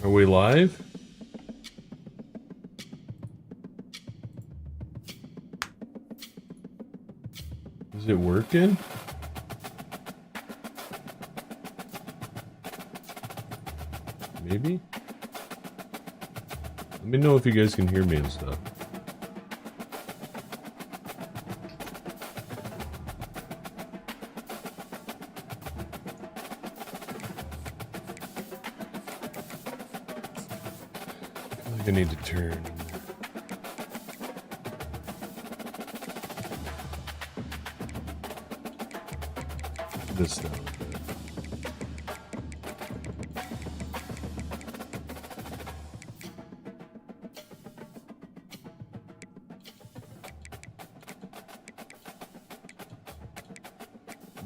Are we live? Is it working? Maybe? Let me know if you guys can hear me and stuff. I feel like I need to turn this down a bit.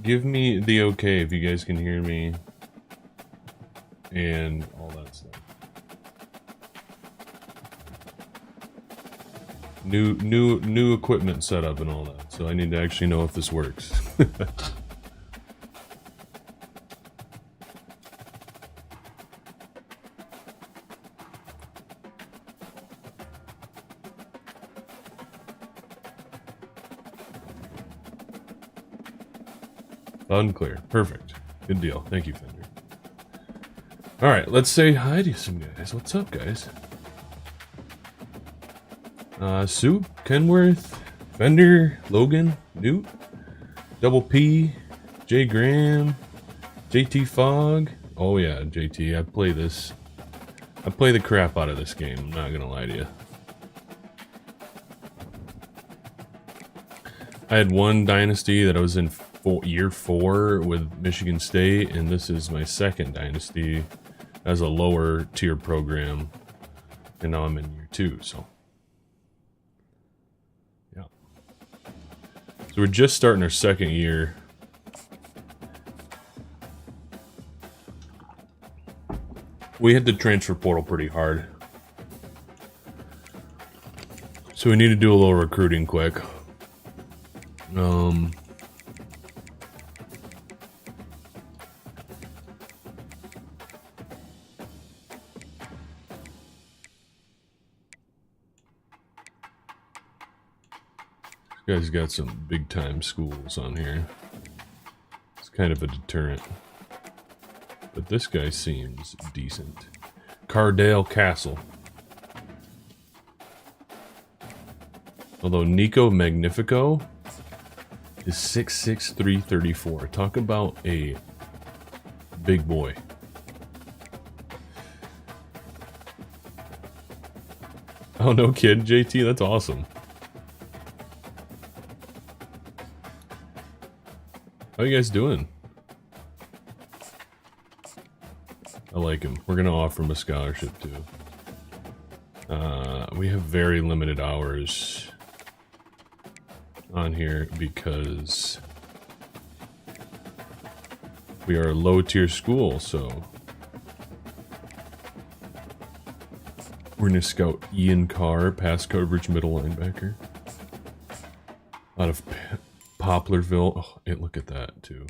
Give me the okay if you guys can hear me and all that stuff. New equipment setup and all that, so I need to actually know if this works. Unclear. Perfect. Good deal. Thank you, Fender. Alright, let's say hi to some guys. What's up, guys? Sue, Kenworth, Fender, Logan, Newt, Double P, J Graham, JT Fogg. Oh yeah, JT, I play this. I play the crap out of this game, I'm not gonna lie to you. I had one Dynasty that I was in year 4 with Michigan State, and this is my second Dynasty as a lower tier program, and now I'm in year 2, so yeah. So we're just starting our second year. We hit the transfer portal pretty hard, so we need to do a little recruiting quick. You guys got some big time schools on here. It's kind of a deterrent. But this guy seems decent. Cardale Castle. Although Nico Magnifico is 6'6", 334. Talk about a big boy. Oh, no kid, JT, that's awesome. How you guys doing? I like him. We're gonna offer him a scholarship too. We have very limited hours on here because we are a low tier school, so we're gonna scout Ian Carr, pass coverage middle linebacker, out of Poplarville. Oh, hey, look at that too.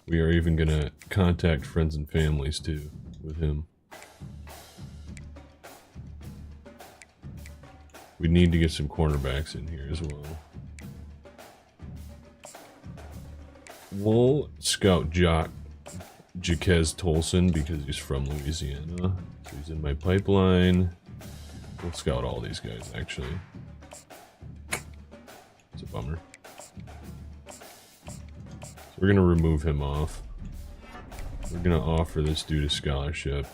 We are even gonna contact friends and families too with him. We need to get some cornerbacks in here as well. We'll scout Jaquez Tolson because he's from Louisiana. So he's in my pipeline. We'll scout all these guys actually. It's a bummer. We're gonna remove him off. We're gonna offer this dude a scholarship.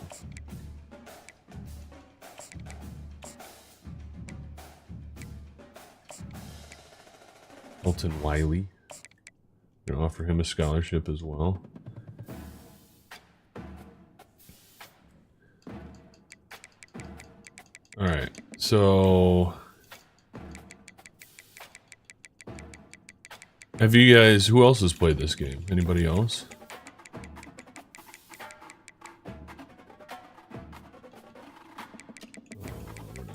Elton Wiley. Gonna offer him a scholarship as well. Alright, so have you guys, who else has played this game? Anybody else?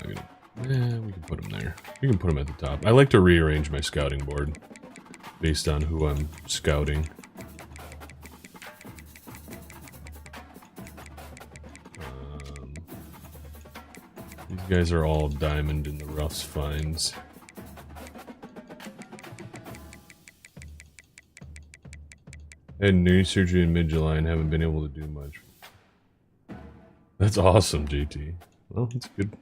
We're not gonna, we can put him there. We can put him at the top. I like to rearrange my scouting board based on who I'm scouting. These guys are all diamond in the Russ finds. I had knee surgery in mid-July and haven't been able to do much. That's awesome, JT. Well, it's good.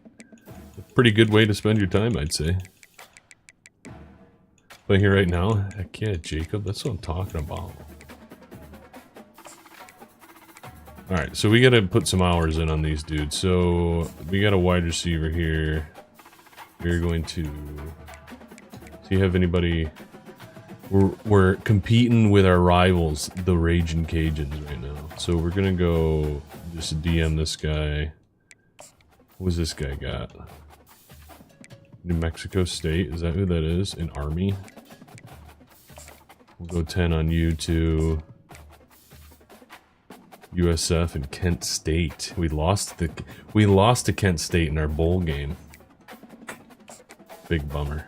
A pretty good way to spend your time, I'd say. But here right now, heck yeah, Jacob, that's what I'm talking about. Alright, so we gotta put some hours in on these dudes. So, we got a wide receiver here. We're going to... Do you have anybody... We're competing with our rivals, the Raging Cajuns, right now. So we're gonna go just DM this guy. What's this guy got? New Mexico State, is that who that is? An army? We'll go 10 on you too. USF and Kent State. We lost to Kent State in our bowl game. Big bummer.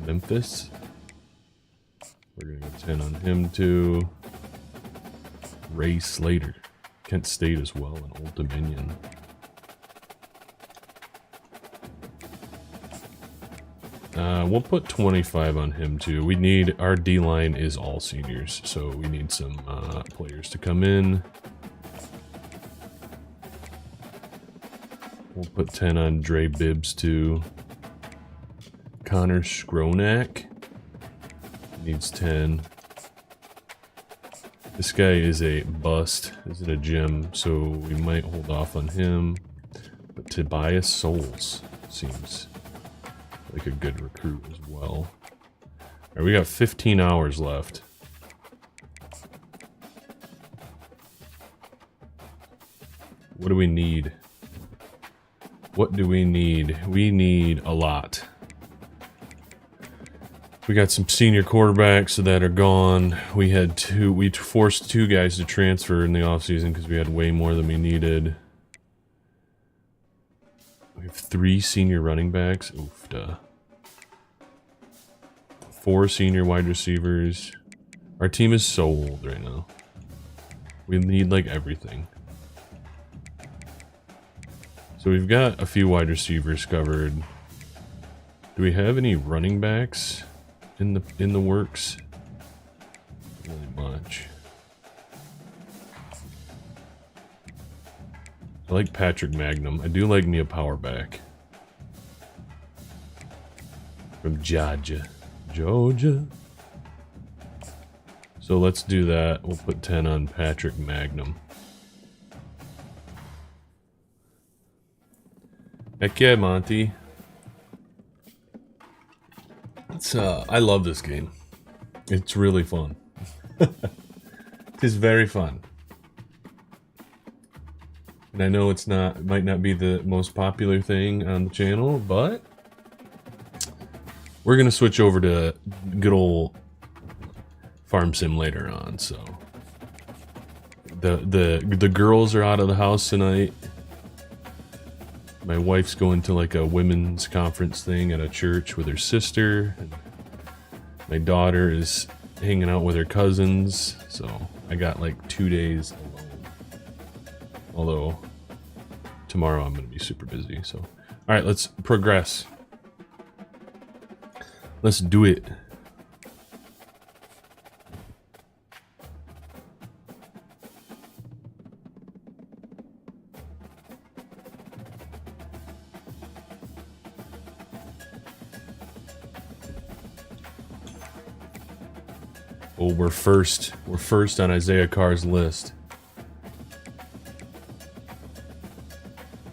Memphis. We're gonna go 10 on him too. Ray Slater. Kent State as well, and Old Dominion. We'll put 25 on him too. We need, our D-line is all seniors, so we need some players to come in. We'll put 10 on Dre Bibbs too. Connor Skronak needs 10. This guy is a bust. He's at a gym, so we might hold off on him. But Tobias Souls seems like a good recruit as well. Alright, we got 15 hours left. What do we need? What do we need? We need a lot. We got some senior quarterbacks that are gone. We forced 2 guys to transfer in the offseason because we had way more than we needed. We have 3 senior running backs. Oof, duh. 4 senior wide receivers. Our team is so old right now. We need like everything. So we've got a few wide receivers covered. Do we have any running backs in the works? Not really much. I like Patrick Magnum. I do like me a power back. From Georgia. So let's do that. We'll put 10 on Patrick Magnum. Heck yeah, Monty. It's I love this game. It's really fun. It's very fun. And I know it might not be the most popular thing on the channel, but we're gonna switch over to good old Farm Sim later on. So the girls are out of the house tonight. My wife's going to like a women's conference thing at a church with her sister. And my daughter is hanging out with her cousins. So I got like 2 days alone. Although tomorrow I'm going to be super busy. So, all right, let's progress. Let's do it. Oh, we're first. We're first on Isaiah Carr's list.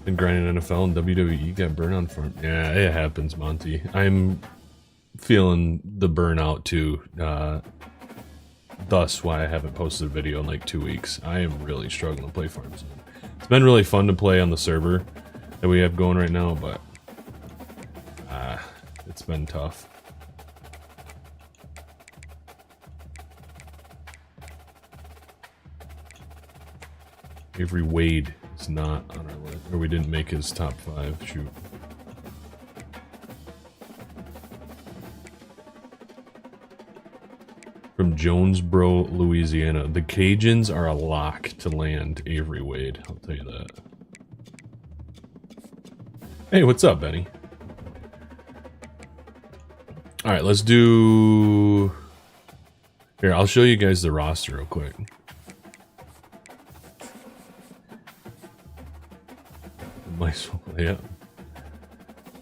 Been grinding NFL and WWE, got burnt on farm. Yeah, it happens, Monty. I'm feeling the burnout too. Thus why I haven't posted a video in like 2 weeks. I am really struggling to play Farm Sim. It's been really fun to play on the server that we have going right now, but it's been tough. Avery Wade is not on our list, or we didn't make his top 5. Shoot. from Jonesboro, Louisiana. The Cajuns are a lock to land Avery Wade. I'll tell you that. Hey, what's up, Benny? All right, let's do... Here, I'll show you guys the roster real quick. Yeah.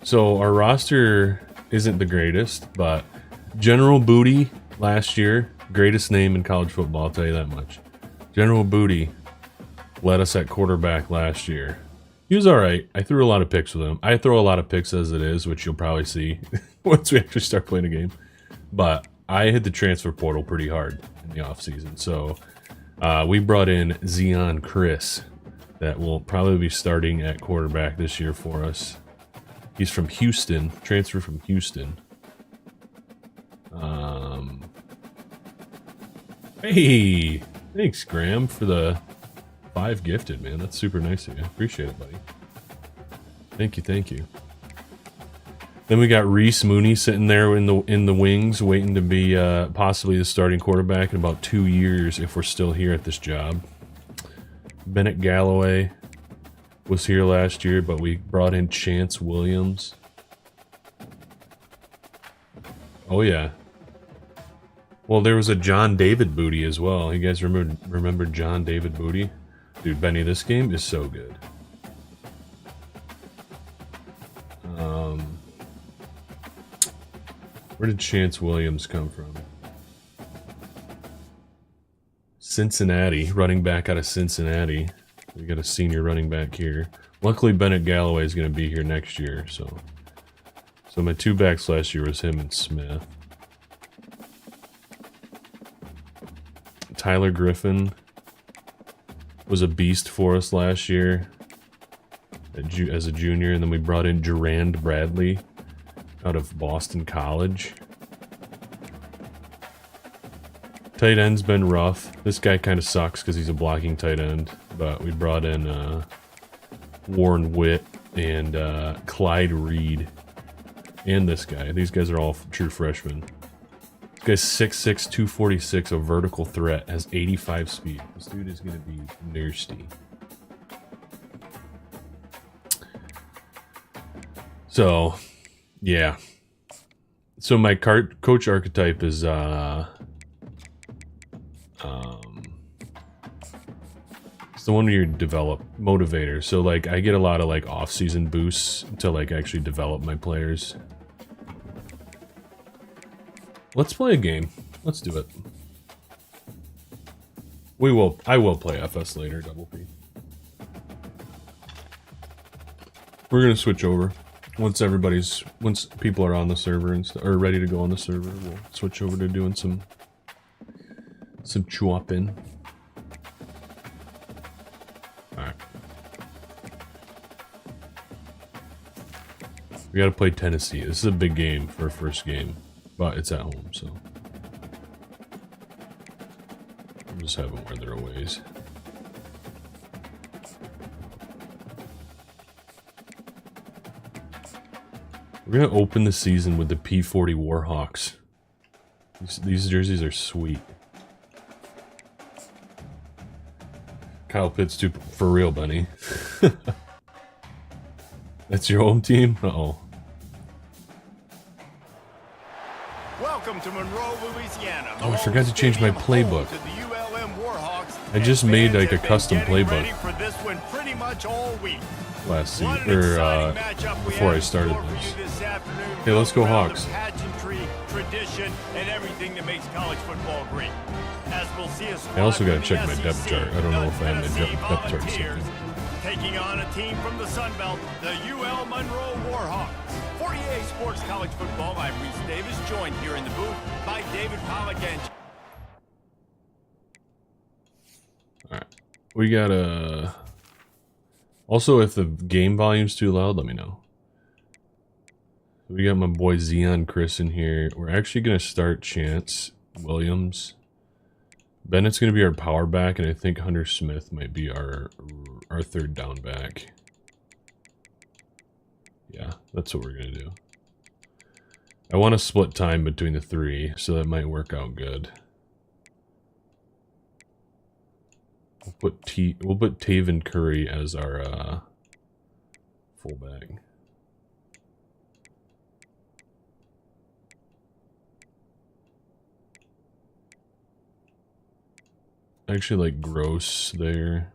So our roster isn't the greatest, but General Booty last year, greatest name in college football, I'll tell you that much. General Booty led us at quarterback last year. He was all right. I threw a lot of picks with him. I throw a lot of picks as it is, which you'll probably see once we actually start playing a game. But I hit the transfer portal pretty hard in the offseason. So we brought in Zion Chris that will probably be starting at quarterback this year for us. He's from Houston, transfer from Houston. Hey, thanks, Graham, for the 5 gifted, man. That's super nice of you. Appreciate it, buddy. Thank you, thank you. Then we got Reese Mooney sitting there in the wings, waiting to be possibly the starting quarterback in about 2 years if we're still here at this job. Bennett Galloway was here last year, but we brought in Chance Williams. Oh yeah. Well, there was a John David Booty as well. You guys remember John David Booty? Dude, Benny, this game is so good. Where did Chance Williams come from? Cincinnati, running back out of Cincinnati. We got a senior running back here. Luckily, Bennett Galloway is going to be here next year, so my 2 backs last year was him and Smith. Tyler Griffin was a beast for us last year as a junior, and then we brought in Durand Bradley out of Boston College. Tight end's been rough. This guy kind of sucks because he's a blocking tight end, but we brought in Warren Witt and Clyde Reed and this guy. These guys are all true freshmen. This guy's 6'6", 246, a vertical threat, has 85 speed. This dude is going to be nasty. So, yeah. So my coach archetype is it's the one where you develop motivator. So like I get a lot of like off-season boosts to like actually develop my players. Let's play a game. Let's do it. I will play FS later, Double P. We're gonna switch over. Once people are on the server and are ready to go on the server, we'll switch over to doing some chopping. Alright. We gotta play Tennessee. This is a big game for a first game, but it's at home, so we'll just have them where they're aways. We're gonna open the season with the P40 Warhawks. These jerseys are sweet. Kyle Pitts too, for real, Benny. That's your home team? Uh-oh. Welcome to Monroe, Louisiana. Oh, I forgot to change my playbook. To the ULM Warhawks. I just made like a custom playbook. Ready for this one pretty much all week. Last season, before I started this. Hey, let's go Hawks. Pageantry, tradition, and everything that makes college football great. As we'll see I also gotta check my depth chart. I don't know if I have my depth chart set. Taking on a team from the Sun Belt, the UL Monroe Warhawks. 48 Sports College Football. I'm Reese Davis, joined here in the booth by David Pollock and... Alright. We got also, if the game volume's too loud, let me know. We got my boy Zion Chris in here. We're actually going to start Chance Williams. Bennett's going to be our power back, and I think Hunter Smith might be our third down back. Yeah, that's what we're going to do. I want to split time between the three, so that might work out good. We'll put Taven Curry as our fullback. I actually like Gross there.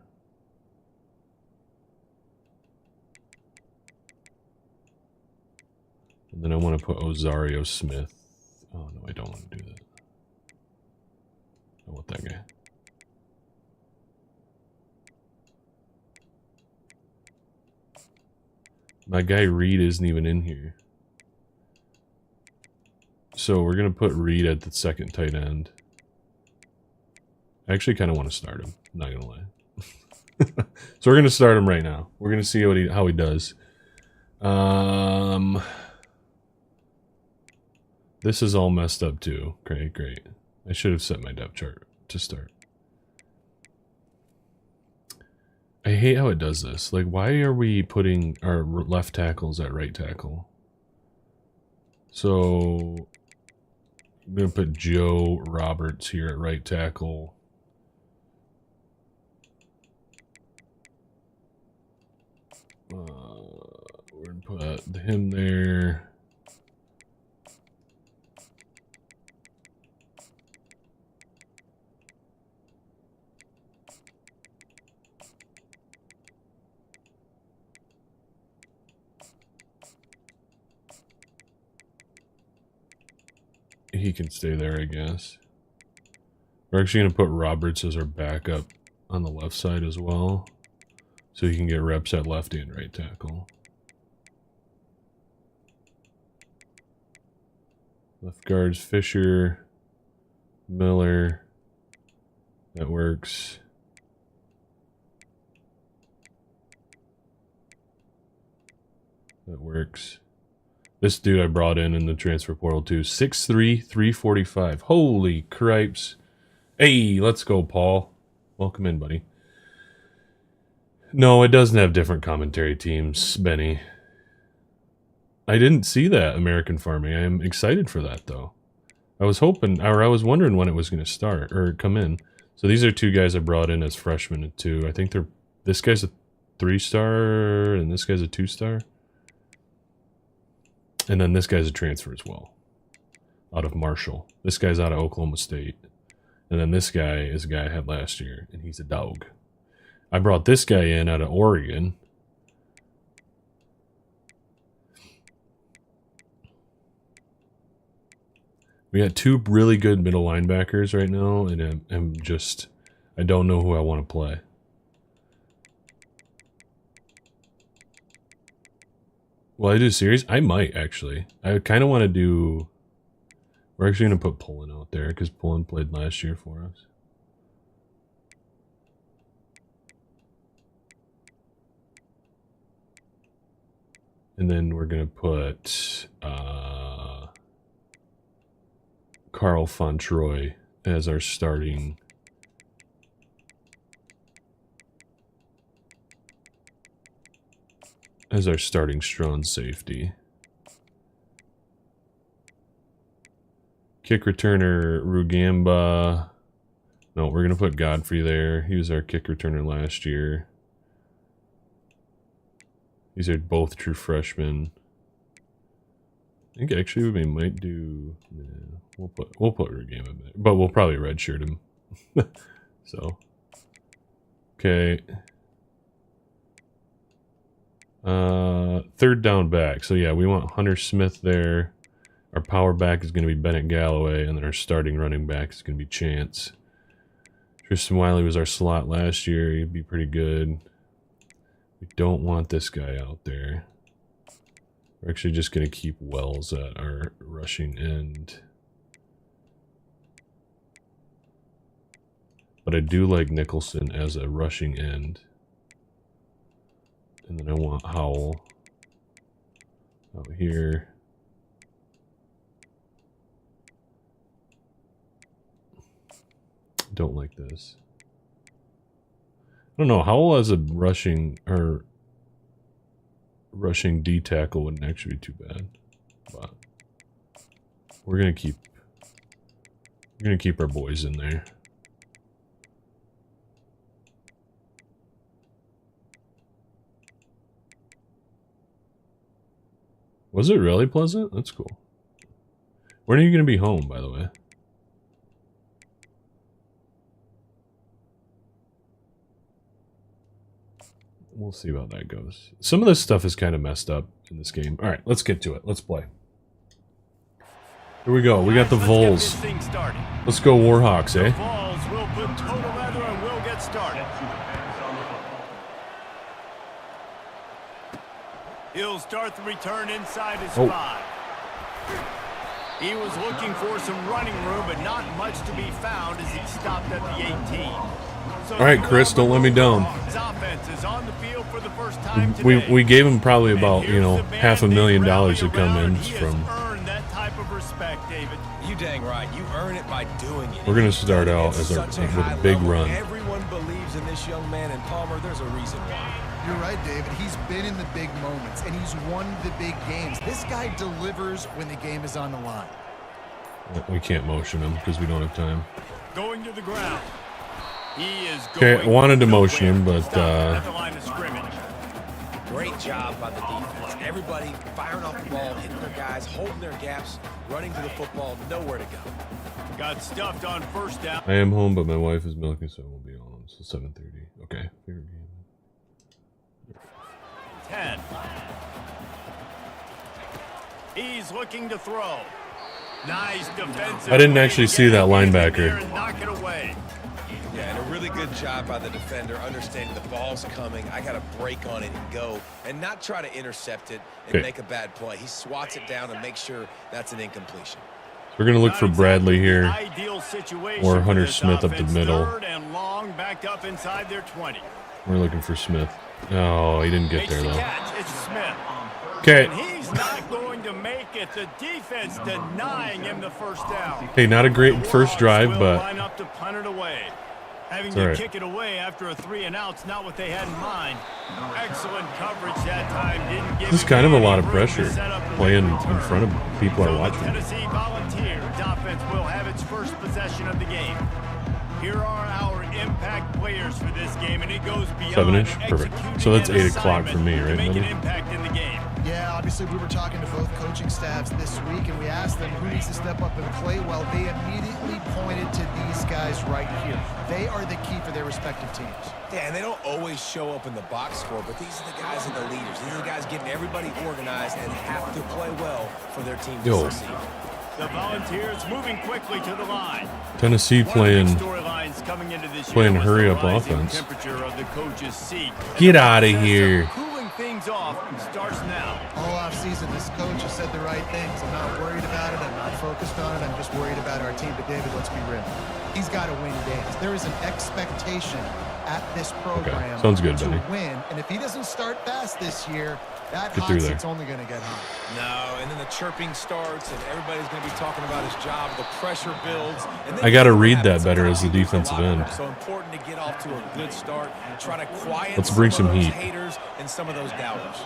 And then I want to put Ozario Smith. Oh no, I don't want to do that. I want that guy. My guy Reed isn't even in here. So we're going to put Reed at the second tight end. I actually kind of want to start him. I'm not going to lie. So we're going to start him right now. We're going to see how he does. This is all messed up too. Great. I should have set my depth chart to start. I hate how it does this. Like, why are we putting our left tackles at right tackle? So I'm going to put Joe Roberts here at right tackle. We're going to put him there. He can stay there, I guess. We're actually going to put Roberts as our backup on the left side as well, so he can get reps at left and right tackle. Left guards, Fisher, Miller. That works. That works. This dude I brought in the transfer portal too. 6'3", 345. Holy cripes. Hey, let's go, Paul. Welcome in, buddy. No, it doesn't have different commentary teams, Benny. I didn't see that, American Farming. I am excited for that, though. I was hoping, or I was wondering when it was going to start, or come in. So these are two guys I brought in as freshmen, too. I think this guy's a 3-star, and this guy's a 2-star. And then this guy's a transfer as well, out of Marshall. This guy's out of Oklahoma State. And then this guy is a guy I had last year, and he's a dog. I brought this guy in out of Oregon. We got two really good middle linebackers right now, and I don't know who I want to play. Will I do a series? I might, actually. I kind of want to do... We're actually going to put Pullen out there, because Pullen played last year for us. And then we're going to put Carl Fontroy as our starting... strong safety. Kick returner, Rugamba. No, we're going to put Godfrey there. He was our kick returner last year. These are both true freshmen. I think actually we might do... Yeah, we'll put Rugamba back. But we'll probably redshirt him. So. Okay. Third down back. So yeah, we want Hunter Smith there. Our power back is going to be Bennett Galloway, and then our starting running back is going to be Chance. Tristan Wiley was our slot last year. He'd be pretty good. We don't want this guy out there. We're actually just going to keep Wells at our rushing end. But I do like Nicholson as a rushing end. And then I want Howell out here. Don't like this. I don't know. Howell as a rushing D tackle wouldn't actually be too bad. But we're gonna keep our boys in there. Was it really Pleasant? That's cool. When are you going to be home, by the way? We'll see how that goes. Some of this stuff is kind of messed up in this game. All right, let's get to it. Let's play. Here we go. We got the Vols. Let's go Warhawks, eh? The Vols will put total leather and we'll get started. He'll start the return inside his 5. He was looking for some running room, but not much to be found as he stopped at the 18. So all right, Chris, don't let me down. His offense is on the field for the first time today. We gave him probably about, you know, $500,000 to come in from. Earned that type of respect, David. You dang right. You earn it by doing it. We're going to start out as with a big run. Everyone believes in this young man, and Palmer, there's a reason why. You're right, David. He's been in the big moments, and he's won the big games. This guy delivers when the game is on the line. We can't motion him because we don't have time. Going to the ground. He is okay, I wanted to motion him, but at the line of scrimmage. Great job by the defense. Everybody firing off the ball, hitting their guys, holding their gaps, running to the football, nowhere to go. Got stuffed on first down. I am home, but my wife is milking, so I won't be on. So 7:30. Okay. 10. He's looking to throw. Nice defensive. I didn't actually see that linebacker. Knock it away. Yeah, and a really good job by the defender, understanding the ball's coming. I got to break on it and go, and not try to intercept it and make a bad play. He swats it down and makes sure that's an incompletion. So we're going to look for Bradley here, or Hunter Smith up the middle. Third and long, backed up inside their 20. We're looking for Smith. Oh, he didn't get there though. It's Smith. Okay. And he's not going to make it. The defense denying him the first down. Hey, not a great first drive, but line up to punt it away. Having to kick it away after a 3-and-out's not what they had in mind. Excellent coverage that time. Didn't give this is kind of a lot of pressure playing in front of people are watching. Tennessee Volunteers offense will have its first possession of the game. Here are our impact players for this game, and it goes beyond 7-inch, perfect. So that's 8 o'clock for me, right? Make an impact in the game. Yeah, obviously we were talking to both coaching staffs this week, and we asked them who needs to step up and play well. They immediately pointed to these guys right here. They are the key for their respective teams. Yeah, and they don't always show up in the box score, but these are the guys and the leaders. These are the guys getting everybody organized and have to play well for their team to succeed. The Volunteers moving quickly to the line. Tennessee playing hurry-up offense. Of the coach's seat. Get out of here. Cooling things off starts now. All offseason, this coach has said the right things. I'm not worried about it. I'm not focused on it. I'm just worried about our team. But, David, let's be real. He's got to win games. There is an expectation at this program Sounds good, to buddy. win. And if he doesn't start fast this year, that hot seat's only going to get hot. No, and then the chirping starts, and everybody's going to be talking about his job. The pressure builds. And I got to read that better as the defensive end. So important to get off to a good start. Try to quiet Let's bring some heat. Haters and some of those doubters.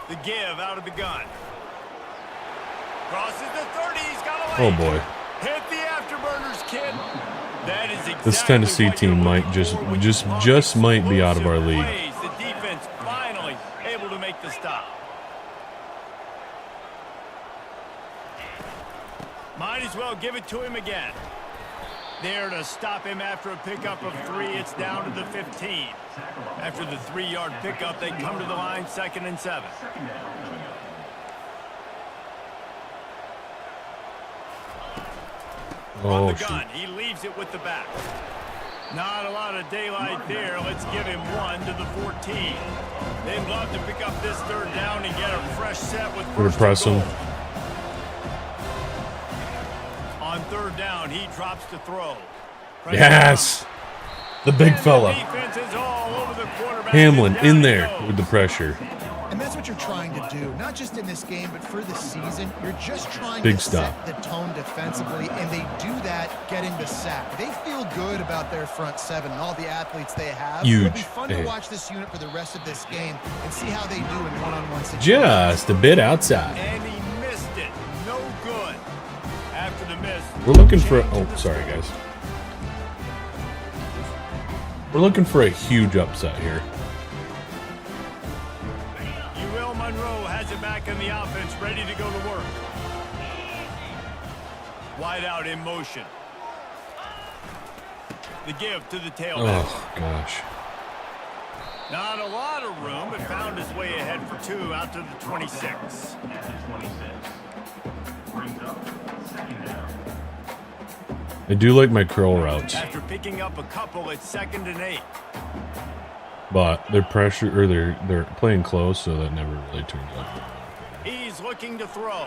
The give out of the gun. Crosses the 30. He's got a Oh lane. boy. Hit the afterburners, kid. That is exactly This Tennessee team might just might be out of our league. The defense finally able to make the stop. Might as well give it to him again. There to stop him after a pickup of 3. It's down to the 15. After the 3-yard pickup, they come to the line 2nd and 7. Oh, On the gun, he leaves it with the back. Not a lot of daylight there. Let's give him 1 to the 14. They'd love to pick up this 3rd down and get a fresh set with We're first press and him. goal. On 3rd down, he drops to throw. Pressure Yes. The big fella. defense is all over the quarterback. Hamlin And down in he there goes. with the pressure. And that's what you're trying to do, not just in this game, but for the season. You're just trying Big to stop. set the tone defensively, and they do that getting the sack. They feel good about their front 7 and all the athletes they have. Huge. It'll be fun to watch this unit for the rest of this game and see how they do in one-on-one situations. Just a bit outside. And he missed it. No good. After the miss. We're looking for. Oh, sorry, guys. We're looking for a huge upset here. back in the offense, ready to go to work. Wide out in motion. The give to the tailback. Oh, gosh. Not a lot of room, but found his way ahead for 2 out to the 26. I do like my curl routes, After picking up a couple, it's 2nd and 8. but they're they're playing close, so that never really turns out. He's looking to throw.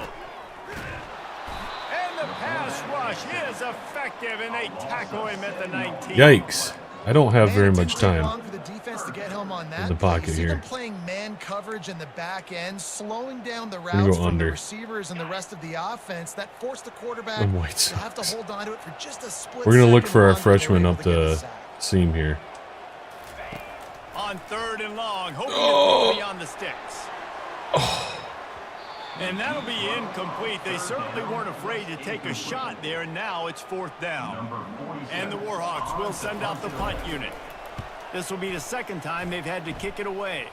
And the pass rush is effective, and they tackle him at the 19. Yikes! I don't have very much time For the defense to get home on that. in the pocket You see here. them playing man coverage in the back end, slowing down the gonna routes go from under. the receivers and the rest of the offense. That forced the quarterback I'm white to have to socks. hold on to it for just a split We're gonna look second for our longer before they freshman were up able to get the sack. seam here. On 3rd and long, hoping to throw beyond the sticks. And that'll be incomplete. They certainly weren't afraid to take a shot there, and now it's 4th down. And the Warhawks will send out the punt unit. This will be the 2nd time they've had to kick it away.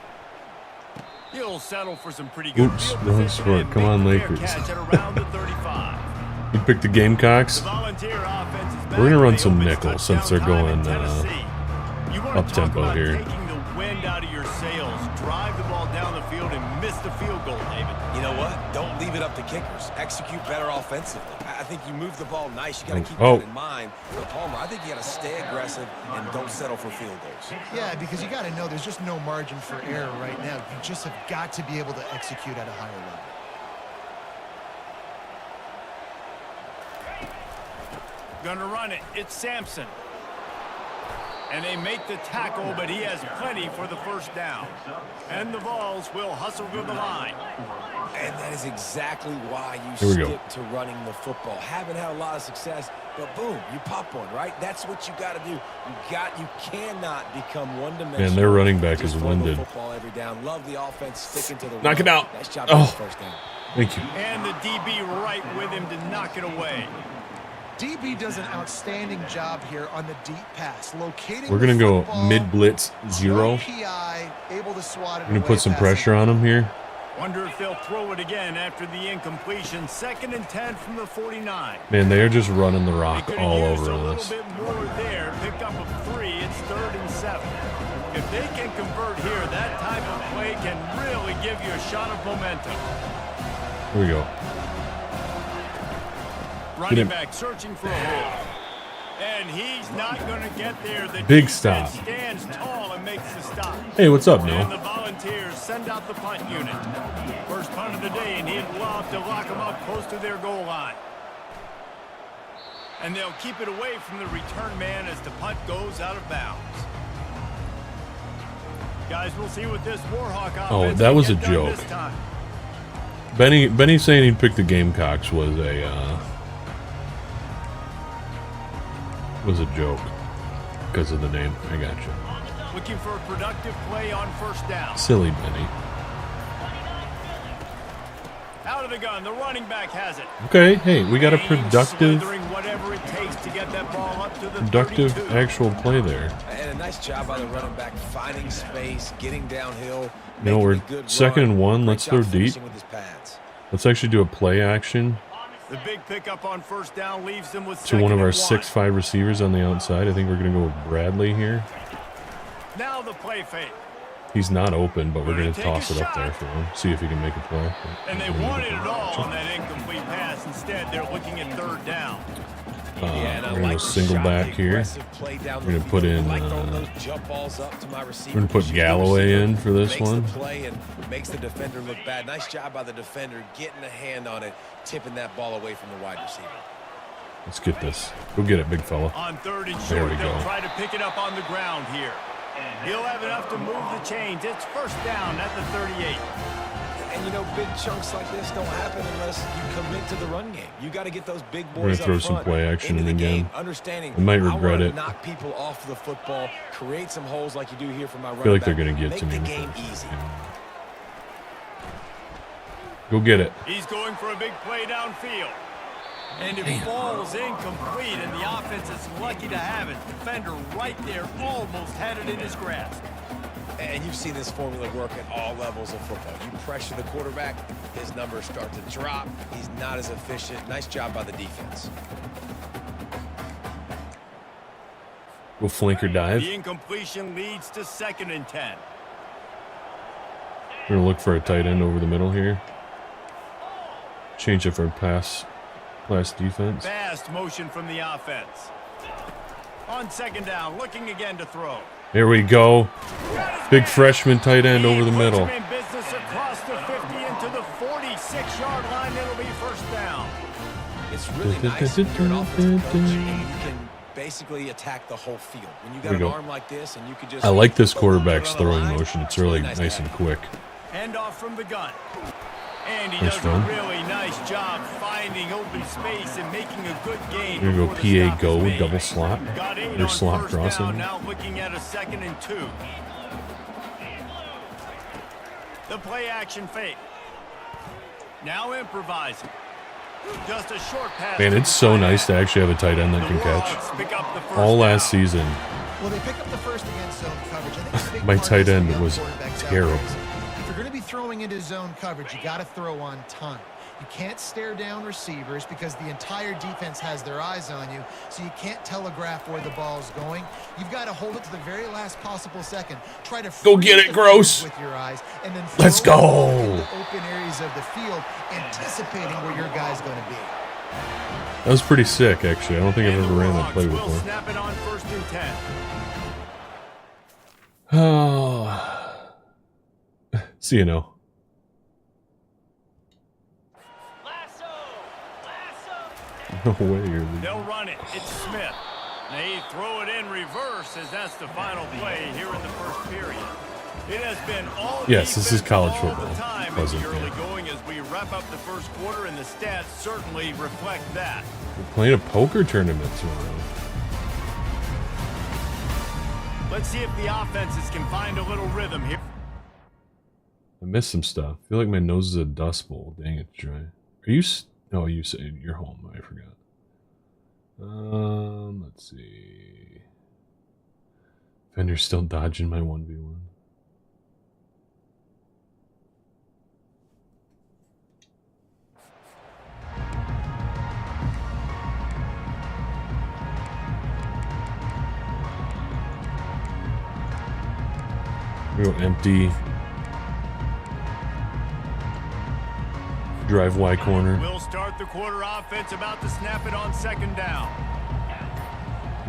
He'll settle for some pretty good Oops, field wrong position sport. and Come make on, the fair Lakers. catch at around the 35. You picked the Gamecocks. The Volunteer offense is back. We're gonna run They some open nickel touchdown since they're time in going, Tennessee. You wanna up-tempo talk about here. taking the wind out of your sails. Drive the ball down the field and miss the field goal, David. You know what? Don't leave it up to kickers. Execute better offensively. I think you move the ball nice. You got to keep Oh. that in mind. For Palmer, I think you got to stay aggressive and don't settle for field goals. Yeah, because you got to know there's just no margin for error right now. You just have got to be able to execute at a higher level. Gonna run it. It's Sampson. And they make the tackle, but he has plenty for the 1st down. And the Vols will hustle to the line. And that is exactly why Here you we go. stick to running the football. Haven't had a lot of success, but boom, you pop one, right? That's what you got to do. You cannot become one-dimensional. Man, their running back Just is throw the winded. Football every down. Love the offense sticking to the Knock run. it out. Nice job Oh. on the 1st down. Thank you. And the DB right with him to knock it away. DB does an outstanding job here on the deep pass, locating. We're gonna the go football, mid blitz 0. no PI, able to swat it We're gonna away put some passing. pressure on them here. Wonder if they'll throw it again after the incompletion. 2nd and 10 from the 49. Man, they are just running the They rock could all have used over a us. little bit more there. Pick up a 3. It's 3rd and 7. If they can convert here, that type of play can really give you a shot of momentum. Here we go. Running him. back searching for a hole. And he's not going to get there. The Big defense stop. stands tall and makes the stop. Hey, what's up, And Noah? the Volunteers send out the punt unit. First punt of the day, and he'd love to lock them up close to their goal line. And they'll keep it away from the return man as the punt goes out of bounds. Guys, we'll see what this Warhawk offense Oh, that can was a get done joke. this time. Benny saying he'd pick the Gamecocks was a joke because of the name. I got you. Looking for a productive play on 1st down. Silly Benny. Out of the gun, the running back has it. Okay, hey, we got a Aim productive, slithering whatever it takes to get that ball up to the productive 32. actual play there. And a nice job by the running back, finding space, getting downhill. You know, making we're a good 2nd run. and 1. Great Let's job throw deep. finishing with his pads. Let's actually do a play action The big pickup on 1st down leaves them with to one of 2nd our and 1. 6'5" receivers on the outside. I think we're going to go with Bradley here. Now the play fake. He's not open, but we're Gonna going to take a toss it up there shot. for him. See if he can make a play. And they wanted it all on that incomplete pass. Instead, they're looking at 3rd down. And I we're going to like the single shot, back the here. aggressive play down We're the gonna put field. in, I like throwing those jump balls up to my receiver. We're going to put Shoot the Galloway receiver, in for this makes one. the play and makes the defender look bad. Nice job by the defender getting a hand on it, tipping that ball away from the wide receiver. Let's get this. Go get it, big fella. On 3rd and There short, we they'll go. try to pick it up on the ground here. He'll have enough to move the chains. It's 1st down at the 38. And, you know, big chunks like this don't happen unless you commit to the run game. You got to get those big We're boys gonna throw up some front play action into in the again. game, understanding I might wanna regret it. knock people off the football, create some holes like you do here for my running I feel like they're back, going to get make to me. the game easy. Go get it. He's going for a big play downfield. And it falls incomplete, and the offense is lucky to have it. Defender right there almost had it in his grasp. And you've seen this formula work at all levels of football. You pressure the quarterback, his numbers start to drop. He's not as efficient. Nice job by the defense. Go flanker dive. The incompletion leads to 2nd and 10. We're gonna look for a tight end over the middle here. Change it for pass defense. Fast motion from the offense. On 2nd down, looking again to throw. There we go. Big freshman tight end over the middle. Business across the 50 into the 46-yard line. It'll be 1st down. It's really nice when you're an offensive coach and you can basically attack the whole field. When you got an arm like this and you could just... I like this quarterback's throwing motion. It's really nice and quick. Hand off from the gun. And he does a really nice job finding open space and making a good gain. We're going to go PA go, double slot. Or slot crossing. Now looking at a 2nd and 2. The play action fake. Now improvising. Just a short pass. Man, it's so nice to actually have a tight end that can catch. All last season, Well, they pick up the first against zone coverage. I think my tight end was terrible. If you're going to be throwing into zone coverage, you got to throw on time. You can't stare down receivers because the entire defense has their eyes on you, so you can't telegraph where the ball's going. You've got to hold it to the very last possible second. Try to go get it, Gross. With your eyes, and then let's go. The open areas of the field, anticipating where your guy's going to be. That was pretty sick, actually. I don't think I've ever ran that play before. Snap it on 1st and 10. Oh, see you know. No way you're leaving. They'll run it. It's Smith. They throw it in reverse as that's the final play here in the 1st period. It has been all yes, this is college football. The time in the early going as we wrap up the 1st quarter, and the stats certainly reflect that. We're playing a poker tournament tomorrow. Let's see if the offenses can find a little rhythm here. I missed some stuff. I feel like my nose is a dust bowl. Dang, it's dry. Are you... No, you said you're home. I forgot. Let's see. Fender's still dodging my 1v1. We go empty. Drive Y corner. We'll start the quarter offense, about to snap it on 2nd down.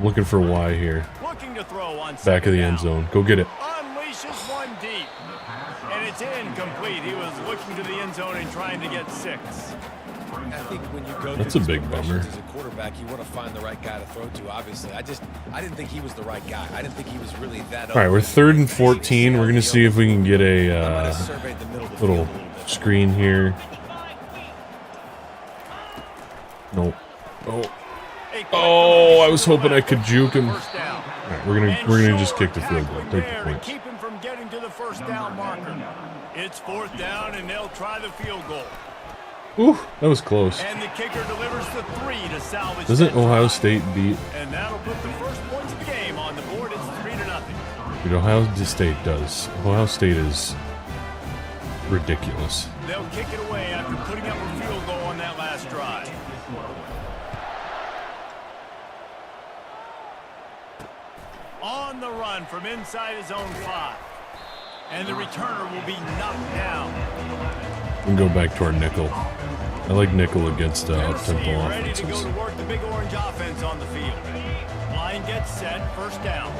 Looking for Y here. Looking to throw on back of the end zone. Go get it. Unleashes one deep. And it's incomplete. He was looking to the end zone and trying to get 6. I think when you go that's a big bummer. As a quarterback, you want to find the right guy to throw to, obviously. I didn't think he was the right guy. I didn't think he was really that open. All right, we're 3rd and 14. We're going to see if we can get a little screen here. Nope. Oh, I was hoping I could juke him. All right, we're gonna just kick the field goal. Take the points. Keep him from getting to the 1st down marker. It's 4th down, and they'll try the field goal. Ooh, that was close. And the kicker delivers the 3 to salvage. Doesn't Ohio State beat? And that'll put the 1st points of the game on the board. It's 3-0. Dude, Ohio State does. Ohio State is ridiculous. They'll kick it away after putting up a field goal on that last drive. On the run from inside his own 5. And the returner will be knocked down. We can go back to our nickel. I like nickel against up-tempo ready to go offenses. to work the big orange offense on the field. Line gets set, 1st down.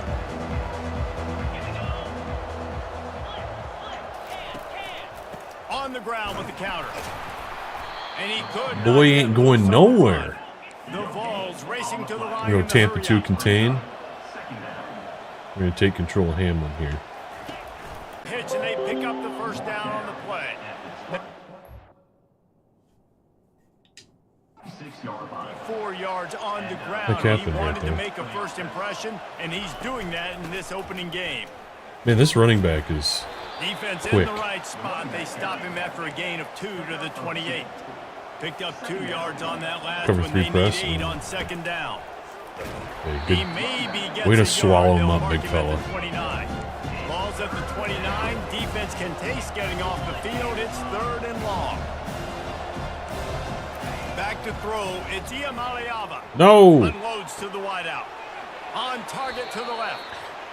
On the ground with the counter. And he could Boy ain't going nowhere. The Vols racing to the line. Go Tampa 2 contain. We're going to take control of Hamlin here. Pitch, and they pick up the 1st down on the play. 4 yards on the ground. He wanted to make a 1st impression, and he's doing that in this opening game. Man, this running back is Defense quick. in the right spot. They stop him after a gain of 2 to the 28. Picked up 2 yards on that last Cover one. 3 They press. need 8 on 2nd down. Hey, good. Way to swallow him up, big fella. Ball's at the 29. Defense can taste getting off the field. It's 3rd and long. Back to throw. It's Iamaleava. No. Unloads to the wideout. On target to the left.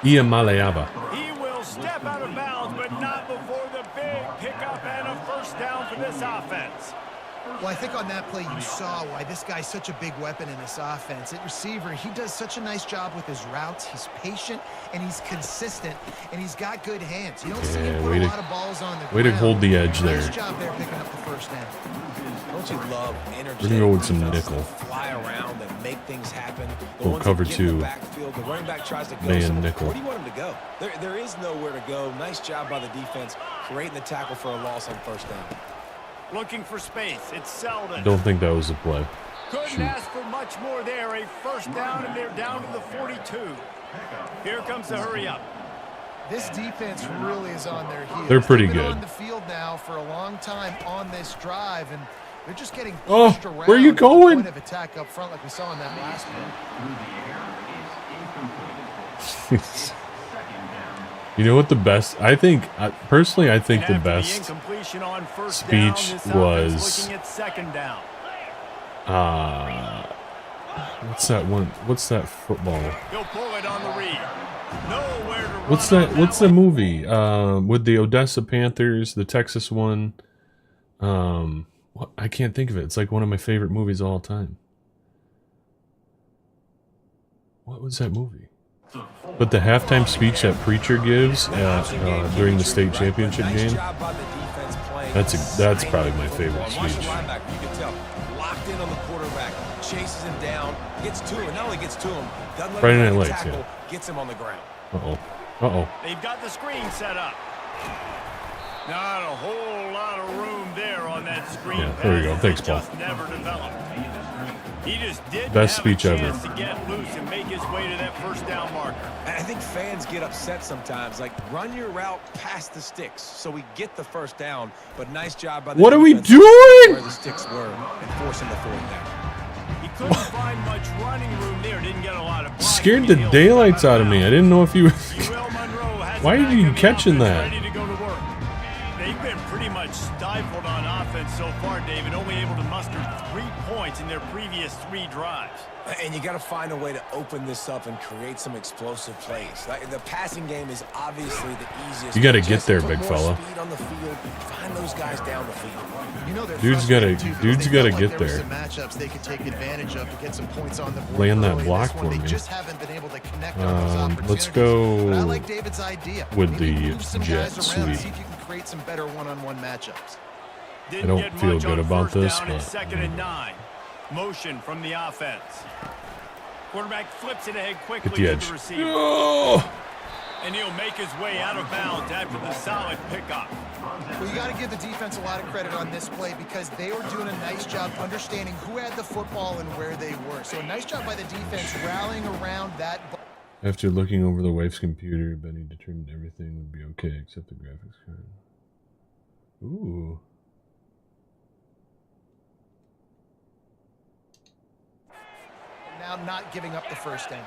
Iamaleava. He will step out of bounds, but not before the big pickup and a first down for this offense. Well, I think on that play you saw why this guy's such a big weapon in this offense. At receiver, he does such a nice job with his routes. He's patient, and he's consistent, and he's got good hands. You don't see him put a lot of balls on the ground. Way to hold the edge there. Nice job there picking up the first down. Don't you love We're gonna go with some nickel. Fly around and make things happen. We'll cover 2. The running back tries to go Man, nickel. Where do you want him to go? There is nowhere to go. Nice job by the defense creating the tackle for a loss on first down. Looking for space. It's Selden. Don't think that was a play. Couldn't ask for much more there. A first down, and they're down to the 42. Here comes the hurry up. This defense really is on their heels. They're pretty They've been good. on the field now for a long time on this drive, and they're just getting Oh, pushed around. where are you at the going? Point of attack up front, like we saw in that last one. You know what the best? I think personally, I think the best Incompletion on first speech down. This was looking at 2nd down. what's that one? What's that football? He'll pull it on the read. Nowhere to run What's that? on What's that the one. movie? With the Odessa Panthers, the Texas one. I can't think of it. It's like one of my favorite movies of all time. What was that movie? But the halftime speech that Preacher gives during the state championship game. That's probably my favorite speech. You can tell, locked in on the quarterback, chases him down, gets to him. Not only gets to him, doesn't let Friday him Night make a Lights, tackle, yeah. gets him on the ground. They've got the screen set up. Not a whole lot of room there on that screen. Yeah, there we go. pass. Thanks, It Paul. just never developed. He just didn't Best have speech a ever. chance to get loose and make his way to that first down marker. And I think fans get upset sometimes. Like, run your route past the sticks so we get the first down. But nice job by the What are we defense doing? where the sticks were and forcing the 4th down. He couldn't find much running room there. Didn't get a lot of blocking. Scared the daylights out of me. I didn't know if you. Why are you catching that? Ready to go to work. They've been pretty much stifled on offense so far, David. Only able to muster 3 points in their previous 3 drives. And you got to find a way to open this up and create some explosive plays. Like, the passing game is obviously the easiest. You got to get Just there, put big more fella. speed on the field, find those guys down the field. You know they're Dude's gotta- frustrated too, because dude's they gotta felt get like there were there. some matchups they could take advantage of to get some points on the board. Land that early. block This one, for they me. just haven't been able to connect on those opportunities. Let's go But I like David's idea. with Maybe the move some jet guys around, sweep. see if you can create some better one-on-one matchups. Didn't don't get feel much good on about first this, down. It's but- 2nd and 9. Motion from the offense. Quarterback flips it ahead quickly Get the to edge. the receiver. Oh! And he'll make his way out of bounds after the solid pickup. Well, you got to give the defense a lot of credit on this play because they were doing a nice job understanding who had the football and where they were. So a nice job by the defense rallying around that. After looking over the wife's computer, Benny determined everything would be okay except the graphics card. Ooh. Now not giving up the first down.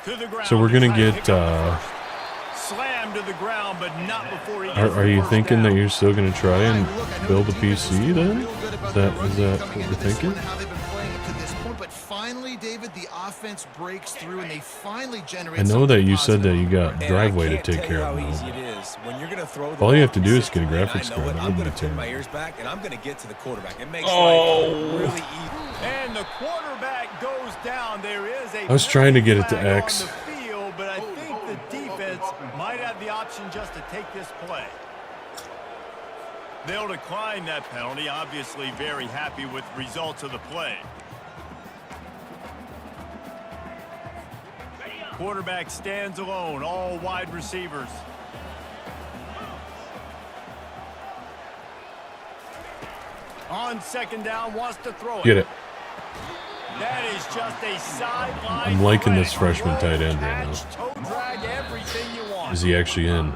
To the ground. So we're gonna Trying to get. pick up the first. Slammed to the ground, but not before he gets Are the you first thinking down. that you're still gonna try and Look, I know build the a defense is PC feeling then? real good about Is their that run is game that coming what into we're this thinking? one and how they've been playing it to this point, but finally, David, the offense breaks through and they finally generate. I know something that you said that positive you on the got ground. driveway to can't take tell care you of how easy now. it is. When you're gonna throw the All you ball have to do is get a consistently, graphics I know card. it. That I'm wouldn't gonna be pin my terrible. ears back and I'm gonna get to the quarterback. It makes Oh. life really easy. And the quarterback goes down. There is a I was trying to get it to flag on X. the field, but I think the defense might have the option just to take this play. They'll decline that penalty. Obviously very happy with the results of the play. Quarterback stands alone, all wide receivers. On 2nd down, wants to throw it. Get it. That is just a sideline. I'm liking this threat. freshman tight end right now. Catch, toe drag, everything you want. Is he actually in?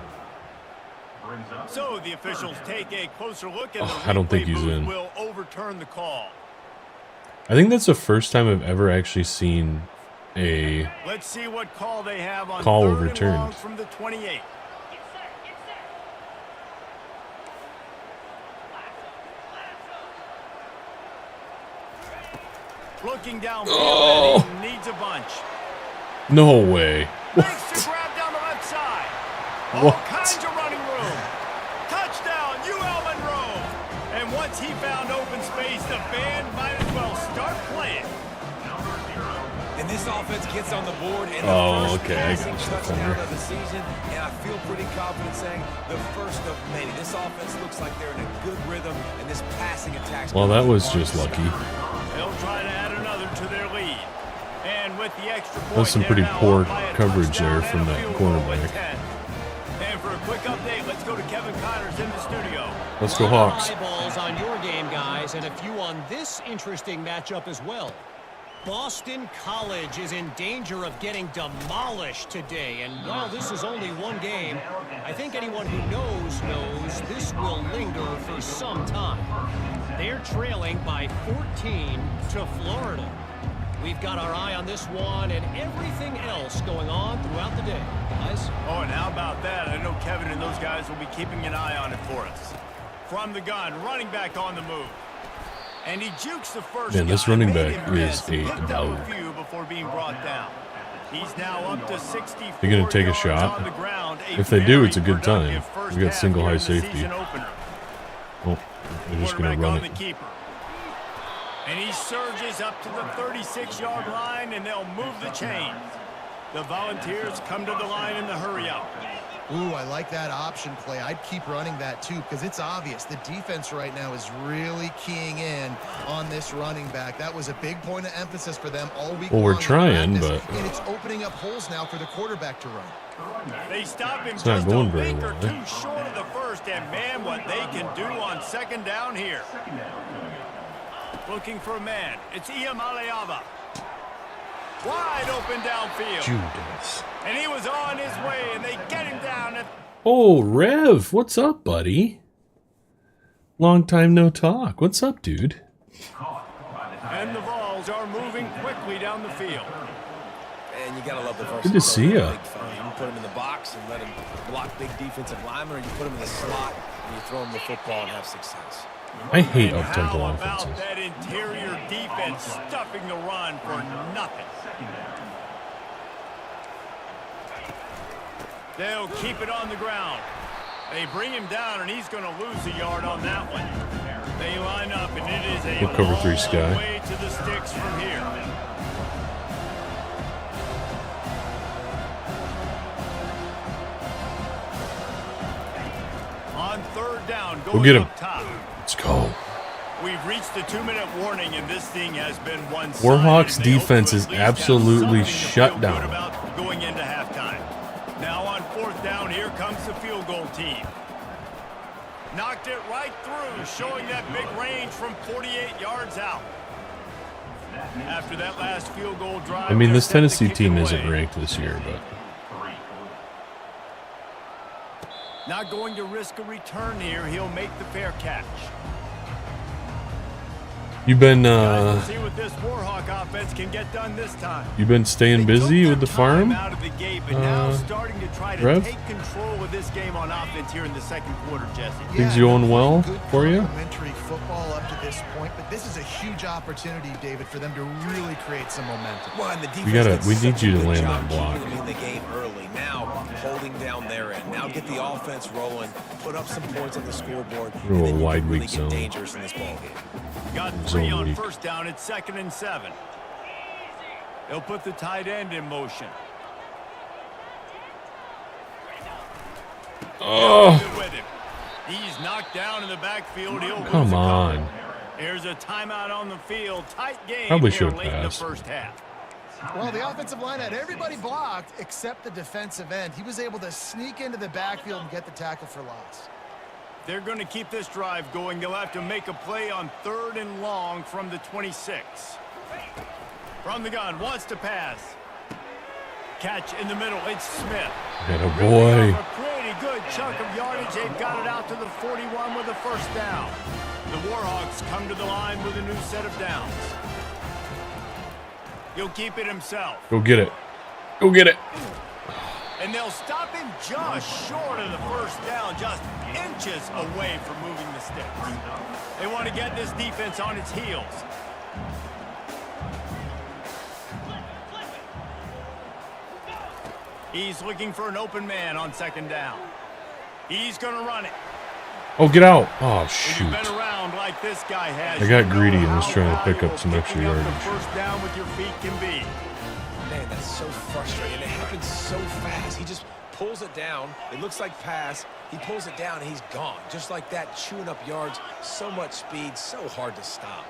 So the officials take a closer look at Oh, the I don't think replay he's booth in. will overturn the call. I think that's the first time I've ever actually seen a Let's see what call they have on call third and long overturned. from the 28. Looking downfield, Oh. and he needs a bunch. No way. Makes the grab down the left side. All What? kinds of running room. Touchdown, ULM Monroe. And once he found open space, the band might as well start playing. And this offense gets on the board and Oh, the first okay, I passing got you, touchdown Thunder. of the season, and I feel pretty confident saying the first of many. This offense looks like they're in a good rhythm, and this passing attack. Well, that was just lucky. They'll try to add another to their lead. And with the extra point, That's some they're pretty now poor up by a coverage there touchdown from and a that field goal at cornerback. 10. And for a quick update, let's go to Kevin Connors in the studio. Let's go Hawks. Eyeballs on your game, guys, and a few on this interesting matchup as well. Boston College is in danger of getting demolished today, and while this is only one game, I think anyone who knows this will linger for some time. They're trailing by 14 to Florida. We've got our eye on this one and everything else going on throughout the day. Guys? Oh, and how about that? I know Kevin and those guys will be keeping an eye on it for us. From the gun, running back on the move. And he jukes the first Man, this guy, running made back him is miss, picked a up dog. a few before being brought down. He's now up to 64 They're gonna take a yards shot. on the ground. A If they do, it's a very good time. productive first We got half single here high in the safety. season opener. Oh, they're just gonna Quarterback run on it. the keeper. And he surges up to the 36-yard line, and they'll move the chains. The Volunteers come to the line in the hurry-up. Ooh, I like that option play. I'd keep running that too because it's obvious the defense right now is really keying in on this running back. That was a big point of emphasis for them all week. Well, we're long in trying, practice, but and it's opening up holes now for the quarterback to run. They stop him It's not just going a very week or well, eh? two short of the first, and man, what they can do on second down here. Looking for a man. It's Iam Aleava. Wide open downfield. Judas. And he was on his way, and they get him down at Oh, Rev, what's up, buddy? Long time no talk. What's up, dude? and the Vols are moving quickly down the field. And you gotta love the first. Good to see ya. You can put him in the box and let him block big defensive linemen, or you put him in the slot and you throw him the football and have success. I hate And up-tempo how about offenses. that interior defense stuffing the run for nothing? They'll keep it on the ground. They bring him down, and he's going to lose a yard on that one. They line up, and it is a We'll cover three, long Sky. way to the sticks from here. On third down, going We'll get him. up top. Let's go. We've reached the 2-minute warning, and this thing has been one-sided. Warhawks They hope defense to is at least have absolutely something to shut feel down. good about going into halftime. Now on fourth down, here comes the field goal team. Knocked it right through, showing that big range from 48 yards out. After that last field goal drive, I mean, they're this set to Tennessee kick it team isn't away. ranked this year, but Not going to risk a return here. He'll make the fair catch. you've been Let's see what this Warhawk offense can get done this time. you've been staying They busy took with the their time farm. out of the gate, but now starting to try to Rev? take control of this game on offense here in the second quarter, Jesse. Things going well good for you? complimentary football up to this point, but this is a huge opportunity, David, for them to really create some momentum. Well, and the defense we did need such you a to good land job that block. keeping them in the game early. Now holding down their end. Now get the offense rolling. Put up some points on the scoreboard. Throw a and then you wide can really weak get zone. dangerous in this ball game. Got Zone 3 on weak. first down. It's 2nd and 7. They'll put the tight end in motion. Oh, Good with him. He's knocked down in the backfield. He'll lose come a couple. on. Here's a timeout on the field. Tight game Probably here should've late in the passed. first half. Well, the offensive line had everybody blocked except the defensive end. He was able to sneak into the backfield and get the tackle for loss. They're going to keep this drive going. They'll have to make a play on 3rd and long from the 26. From the gun, wants to pass. Catch in the middle. It's Smith. Atta Ripping boy. off a pretty good chunk of yardage. They've got it out to the 41 with a first down. The Warhawks come to the line with a new set of downs. He'll keep it himself. Go get it. Go get it. And they'll stop him just short of the first down, just inches away from moving the sticks. They want to get this defense on its heels. He's looking for an open man on second down. He's going to run it. Oh, get out. Oh, When shoot. you've been around like this guy has, I got you know greedy and was how trying to pick up valuable some extra picking up the yardage. First down with your feet can be. Man, that's so frustrating. It happens so fast. He just pulls it down. It looks like pass. He pulls it down, and he's gone. Just like that, chewing up yards. So much speed, so hard to stop.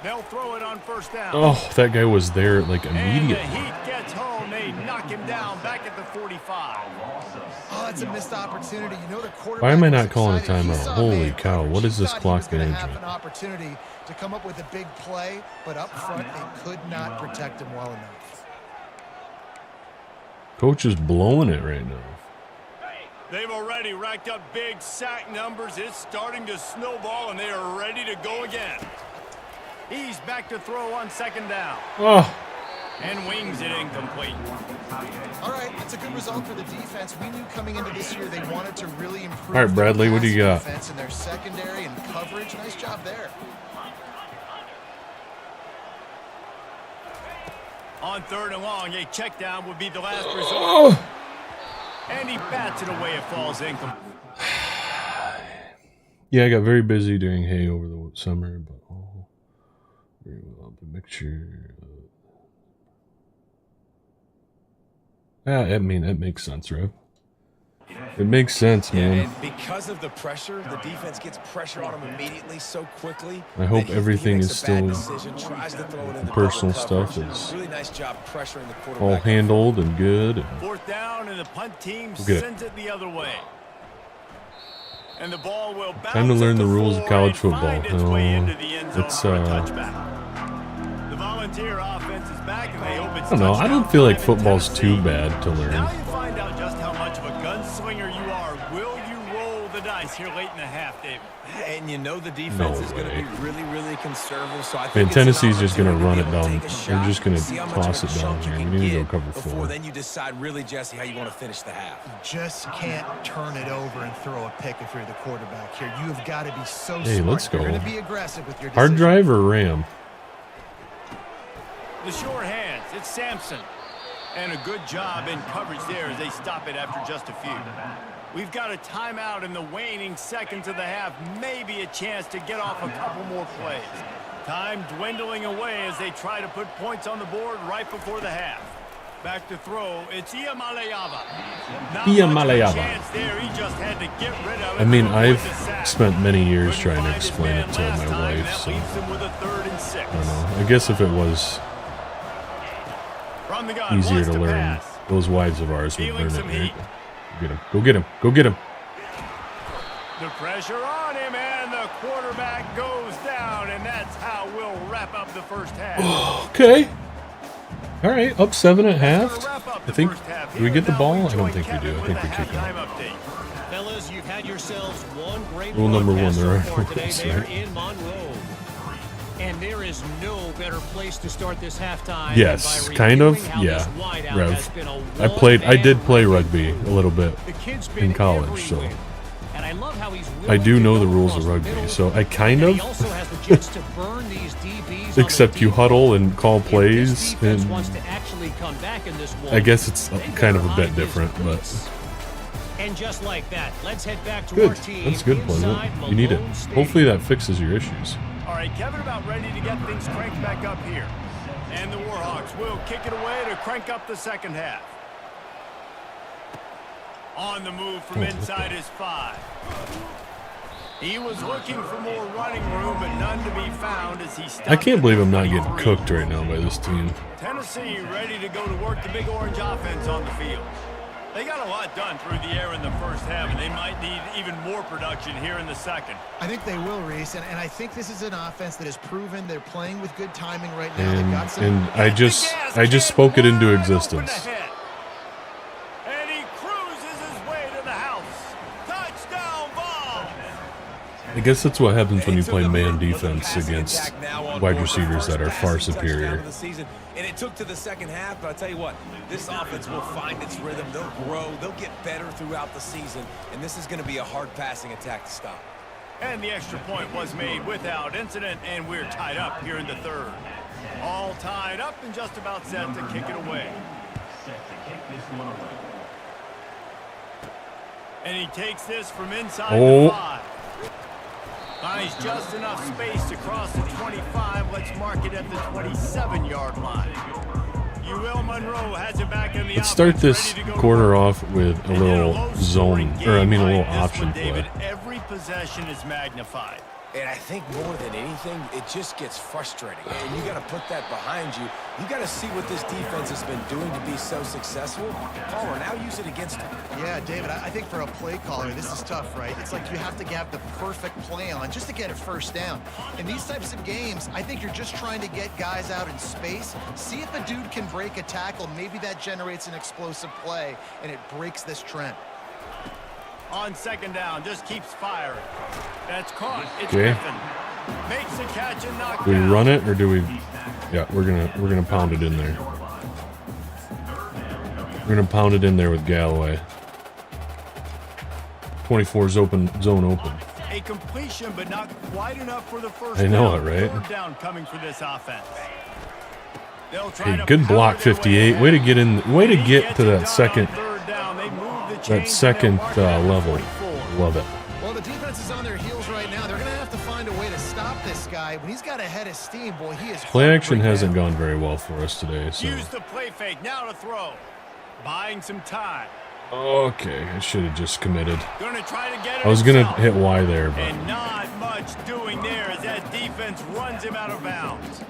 They'll throw it on first down. Oh, that guy was there like And the immediately. Heat gets home. They knock him down back at the 45. Oh, it's a missed opportunity. You know the quarterback. Why am I was not calling a excited. He timeout? saw Holy man cow, what coverage. is this He thought clock he was gonna have management? an opportunity to come up with a big play, but up front they could not protect him well enough. Coach is blowing it right now. They've already racked up big sack numbers. It's starting to snowball, and they are ready to go again. He's back to throw on second down. Oh, And wings it incomplete. All right, that's a good result for the defense. We knew coming into this year they wanted to really improve. All right, Bradley, their what do you pass got? defense and their secondary and coverage. Nice job there. On third and long, a check down would be the last resort. oh. And he bats it away. It falls incomplete. Yeah, I got very busy during hay over the summer, but very well. The mixture. I mean, that makes sense, Rev. It makes sense, man. And because of the pressure, the defense gets pressure on him immediately so quickly. I hope that everything makes is a bad still decision, tries to throw it in the the personal double stuff coverage. is Really nice job pressuring the quarterback. all handled and good. And Fourth down, and the punt team Look at it. sends it the other way. And the ball will bounce Time to learn at the the rules of floor college and football. find its way Oh, into the end zone it's, for a touchback. The Volunteer offense is back, and they hope it's I don't know. I don't touchdown feel like time in football's too Tennessee. bad to learn. Now you find out just how much of a gunslinger you are. Will you roll the dice here late in the half, David? And you know the defense No is going to way. be really, really conservative. So I Man, think it's Tennessee's an just gonna opportunity run it to down. take a They're shot, just gonna see how much of toss a it down chunk you here. can We need to go get cover before 4. then you decide really, Jesse, how you want to finish the half. Just can't turn it over and throw a pick if you're the quarterback here. You have got to be so Hey, smart. let's go. You're going to be aggressive with your Hard decision. drive or RAM? The sure hands, it's Sampson. And a good job in coverage there as they stop it after just a few. We've got a timeout in the waning seconds of the half. Maybe a chance to get off a couple more plays. Time dwindling away as they try to put points on the board right before the half. Back to throw, it's Iamaleava. Not much of a Iamaleava. chance there. He just had to get rid of it I mean, to avoid I've the sack. spent many years Couldn't trying to find his explain man it to last my time, wife, that so leaves him with a 3rd and 6. I don't know. I guess if it was From the gun, easier wants to learn, pass. those wives of ours would Feeling learn it, some right? heat. Get him. Go get him. Go get him. The pressure on him, and the quarterback goes down, and that's how we'll wrap up the first half. Okay. All right. Up 7 at half. Gonna wrap up I the think. first half Do we here. get the Now ball? I join don't think we Kevin do. I with think a we kick halftime it. update. Fellas, you've had yourselves one great Rule number 1, broadcast there are so no far today rules, there right? in Monroe. And there is no better place to start this halftime Yes, than by kind of. reviewing how Yeah, this wideout Rev. has been a I did one-man play rugby rugby a little bit The kid's been in college, so everywhere. And I love how he's I do willing know to the go rules across of the rugby. middle, So I kind and of. he also has the chance to burn these DBs on the Except you deep huddle and call If this plays, defense and wants to actually come back in this one, I guess it's they kind of a better bit hide his different, but boots. And just like that, let's head back to good. our team. That's good, Pleasant. inside You need it. Malone Stadium. Hopefully that fixes your issues. All right, Kevin about ready to get things cranked back up here. And the Warhawks will kick it away to crank up the second half. On the move from inside his 5. He was looking for more running room, but none to be found as he stopped I can't at believe the I'm not getting 23. cooked right now by this team. Tennessee ready to go to work the big orange offense on the field. They got a lot done through the air in the first half, and they might need even more production here in the second. I think they will, Reese, and I think this is an offense that has proven they're playing with good timing right now. They've got some. And I just spoke it into existence. And he cruises his way to the house. Touchdown ball. I guess that's what happens when you play man defense against wide receivers that are far superior. And it took to the second half, but I tell you what, this offense will find its rhythm. They'll grow. They'll get better throughout the season, and this is going to be a hard passing attack to stop. And the extra point was made without incident, and we're tied up here in the third. All tied up and just about set to kick it away. And he takes this from inside the 5. Finds just enough space to cross the 25. Let's mark it at the 27-yard line. UL Monroe has it back in the Let's start this quarter off with a little zone, or I mean a little option play. Every possession is magnified. And I think more than anything, it just gets frustrating. And you got to put that behind you. You got to see what this defense has been doing to be so successful. Caller, now use it against them. Yeah, David, I think for a play caller, this is tough, right? It's like you have to have the perfect play on just to get a first down. In these types of games, I think you're just trying to get guys out in space, see if a dude can break a tackle. Maybe that generates an explosive play, and it breaks this trend. On second down, just keeps firing. That's caught. It's Okay. Griffin. Makes the catch and knocked Do we down. run it or do we? Yeah, we're gonna pound it in there. We're gonna pound it in there with Galloway. 24's open, zone open. A completion, but not quite enough for the first I know down. it, right? Third down coming for this offense. They'll try Hey, to good power block, their 58. Way to get in. Way to get to that second. Third down. They move the That chains second and they'll mark it at the level. 44. Love it. Well, the defense is on their heels right now. They're going to have to find a way to stop this guy. When he's got a head of steam, boy, he is Play hard to action bring hasn't down. gone very well for us today. So Use the play fake. Now to throw. Buying some time. okay, I should have just committed. Gonna try to get it I was gonna himself. hit Y there, but And not much doing there as that defense runs him out of bounds.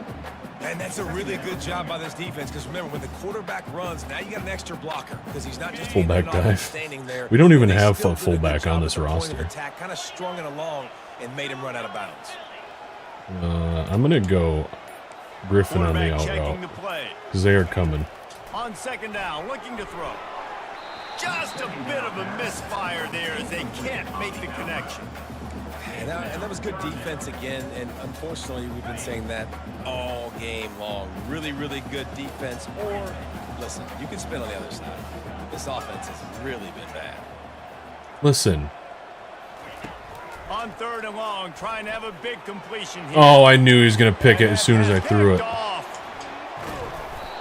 And that's a really good job by this defense, because remember, when the quarterback runs, now you got an extra blocker, because he's not just Fullback standing dive. standing there. We don't even They have still a did a good fullback job on at this the point of roster. attack, kind of strung it along and made him run out of bounds. I'm gonna go Griffin on the Quarterback out checking route the play. because they are coming. On second down, looking to throw. Just a bit of a misfire there as they can't make the connection. And that was good defense again, and unfortunately, we've been saying that all game long. Really, really good defense, or, listen, you can spin on the other side. This offense has really been bad. Listen. On third and long, trying to have a big completion here. Oh, I knew he was gonna pick it as soon as I threw it.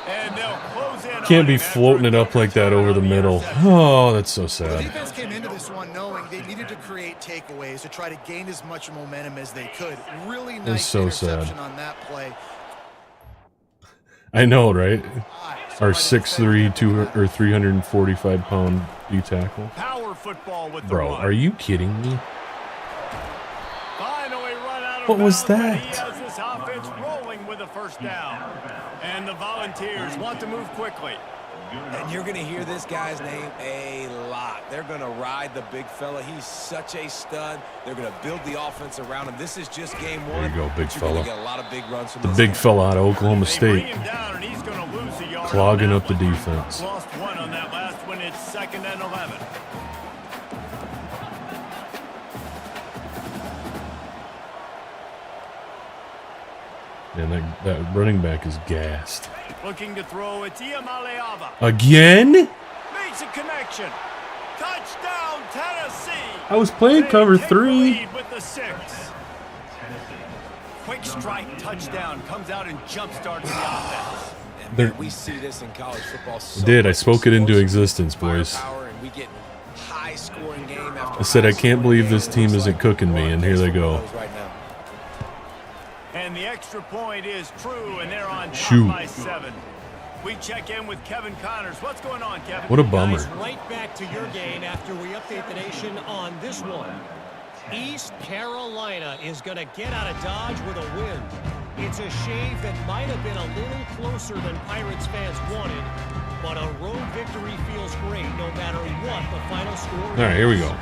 And they'll close in Can't on be him after floating a it up double like that turn over on the middle. interception. Oh, that's so The sad. defense came into this one knowing they needed to create takeaways to try to gain as much momentum as they could. Really nice so sad. interception on that play. I know, right? So Our by the 6'3", defense, 345-pound D tackle. Power football with the Bro, run. are you kidding me? Finally run out of What was bounds, and that? He has this offense rolling with a first down. And the Volunteers want to move quickly. And you're going to hear this guy's name a lot. They're going to ride the big fella. He's such a stud. They're going to build the offense around him. This is just game one. There you go, big but you're gonna fella. get a lot of big runs from The this big guy. fella out of Oklahoma They bring State. him down, and he's going to lose a yard. Clogging on up that the one. defense. Lost one on that last one. It's 2nd and 11. Man, that running back is gassed. Looking to throw. It's Iamaleava. Again? Makes a connection. Touchdown, Tennessee. I was playing They cover take the 3. lead with the 6. Quick strike touchdown comes out and jump-starts the offense. And They're- we see this in college football. So Did. I much. spoke it into Explosive existence, boys. firepower, and we get high-scoring game after I said, I high-scoring can't believe game. this team Looks isn't like cooking me, we're on and here pace they for one go. of those right now. And the extra point is true, and they're on top Shoot. by 7. We check in with Kevin Connors. What's going on, Kevin? What a bummer. Guys, right back to your game after we update the nation on this one. East Carolina is going to get out of Dodge with a win. It's a shave that might have been a little closer than Pirates fans wanted, but a road victory feels great no matter what the final score All right, here we go.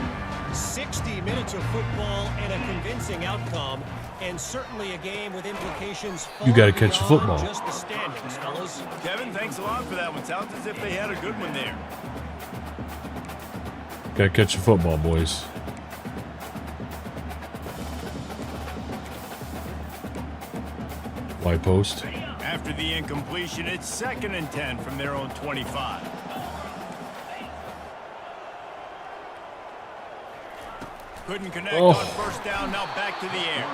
60 minutes of football and a convincing outcome, and certainly a game with implications far You gotta catch the beyond football. just the standings, fellas. Kevin, thanks a lot for that one. Sounds as if they had a good one there. Gotta catch the football, boys. Wide post. After the incompletion, it's 2nd and 10 from their own 25. Couldn't connect on first down, now back to the air.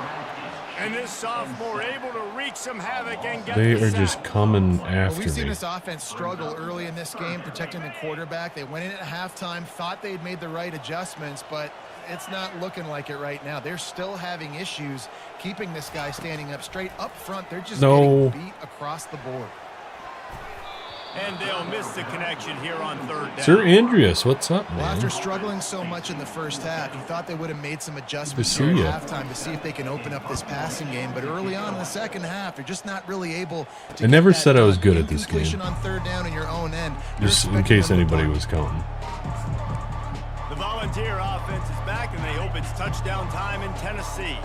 And this sophomore able to wreak some havoc and get They the are sack. just coming after We've seen me. this offense struggle early in this game, protecting the quarterback. They went in at halftime, thought they'd made the right adjustments, but it's not looking like it right now. They're still having issues keeping this guy standing up straight up front. They're just getting beat across the board. And they'll miss the connection here on 3rd down. Sir Andreas, what's up, Well, after man? struggling so much in the first half, you thought they would have made some adjustments see during ya. halftime to see if they can open up this passing game. But early on in the second half, they're just not really able to. I never get that said I was done. good at this Incompletion game. on 3rd down in your own end. Just You're in case expecting them to anybody block. was counting. The Volunteer offense is back, and they hope it's touchdown time in Tennessee.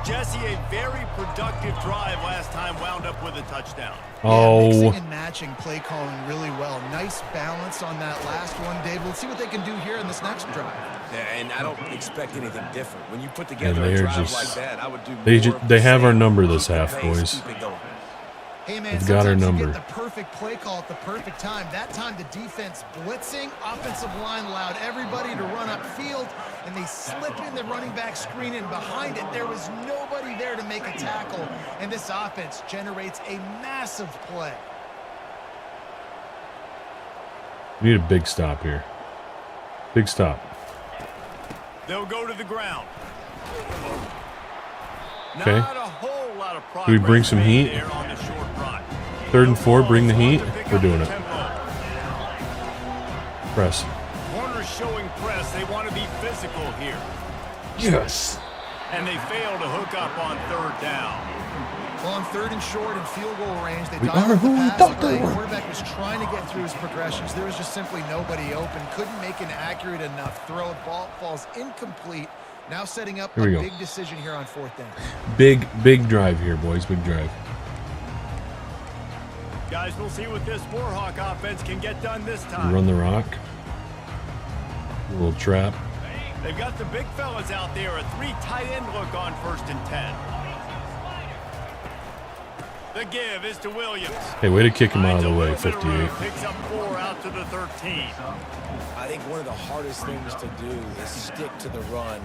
Jesse, a very productive drive last time wound up with a touchdown. Yeah, mixing Oh, and matching play calling really well. Nice balance on that last one, Dave. Let's see what they can do here in this next drive. Yeah, and I don't expect anything different. When you put together they're a drive just- like that, I would do they more of they the have our same. number this Keep the half, pace, boys. keep it going. Hey, man, They've got our sometimes you number. get the perfect play call at the perfect time. That time the defense blitzing, offensive line allowed everybody to run upfield, and they slip in the running back screen, and behind it there was nobody there to make a tackle, and this offense generates a massive play. we need a big stop here. Big stop. They'll go to the ground. Okay. Not a whole lot of Do we bring progress some made heat? there on the short run. 3rd and 4, bring the heat. To pick We're up doing the it. tempo. Press. Corners showing press. They want to be physical here. Yes. And they fail to hook up on 3rd down. Well, on 3rd and short and field goal range, they We dialed are up who the we pass thought play. they The were. quarterback was trying to get through his progressions. There was just simply nobody open. Couldn't make an accurate enough throw. Ball falls incomplete. Now setting up Here a we go. big decision here on 4th down. Big drive here, boys. Big drive. Guys, we'll see what this Warhawk offense can get done this We time. run the rock. A little trap. They've got the big fellas out there. A 3 tight end look on 1st and 10. The give is to Williams. Hey, way to kick him out of Finds the a way, little bit of room, 58. Picks up 4 out to the 13. I think one of the hardest things to do is stick to the run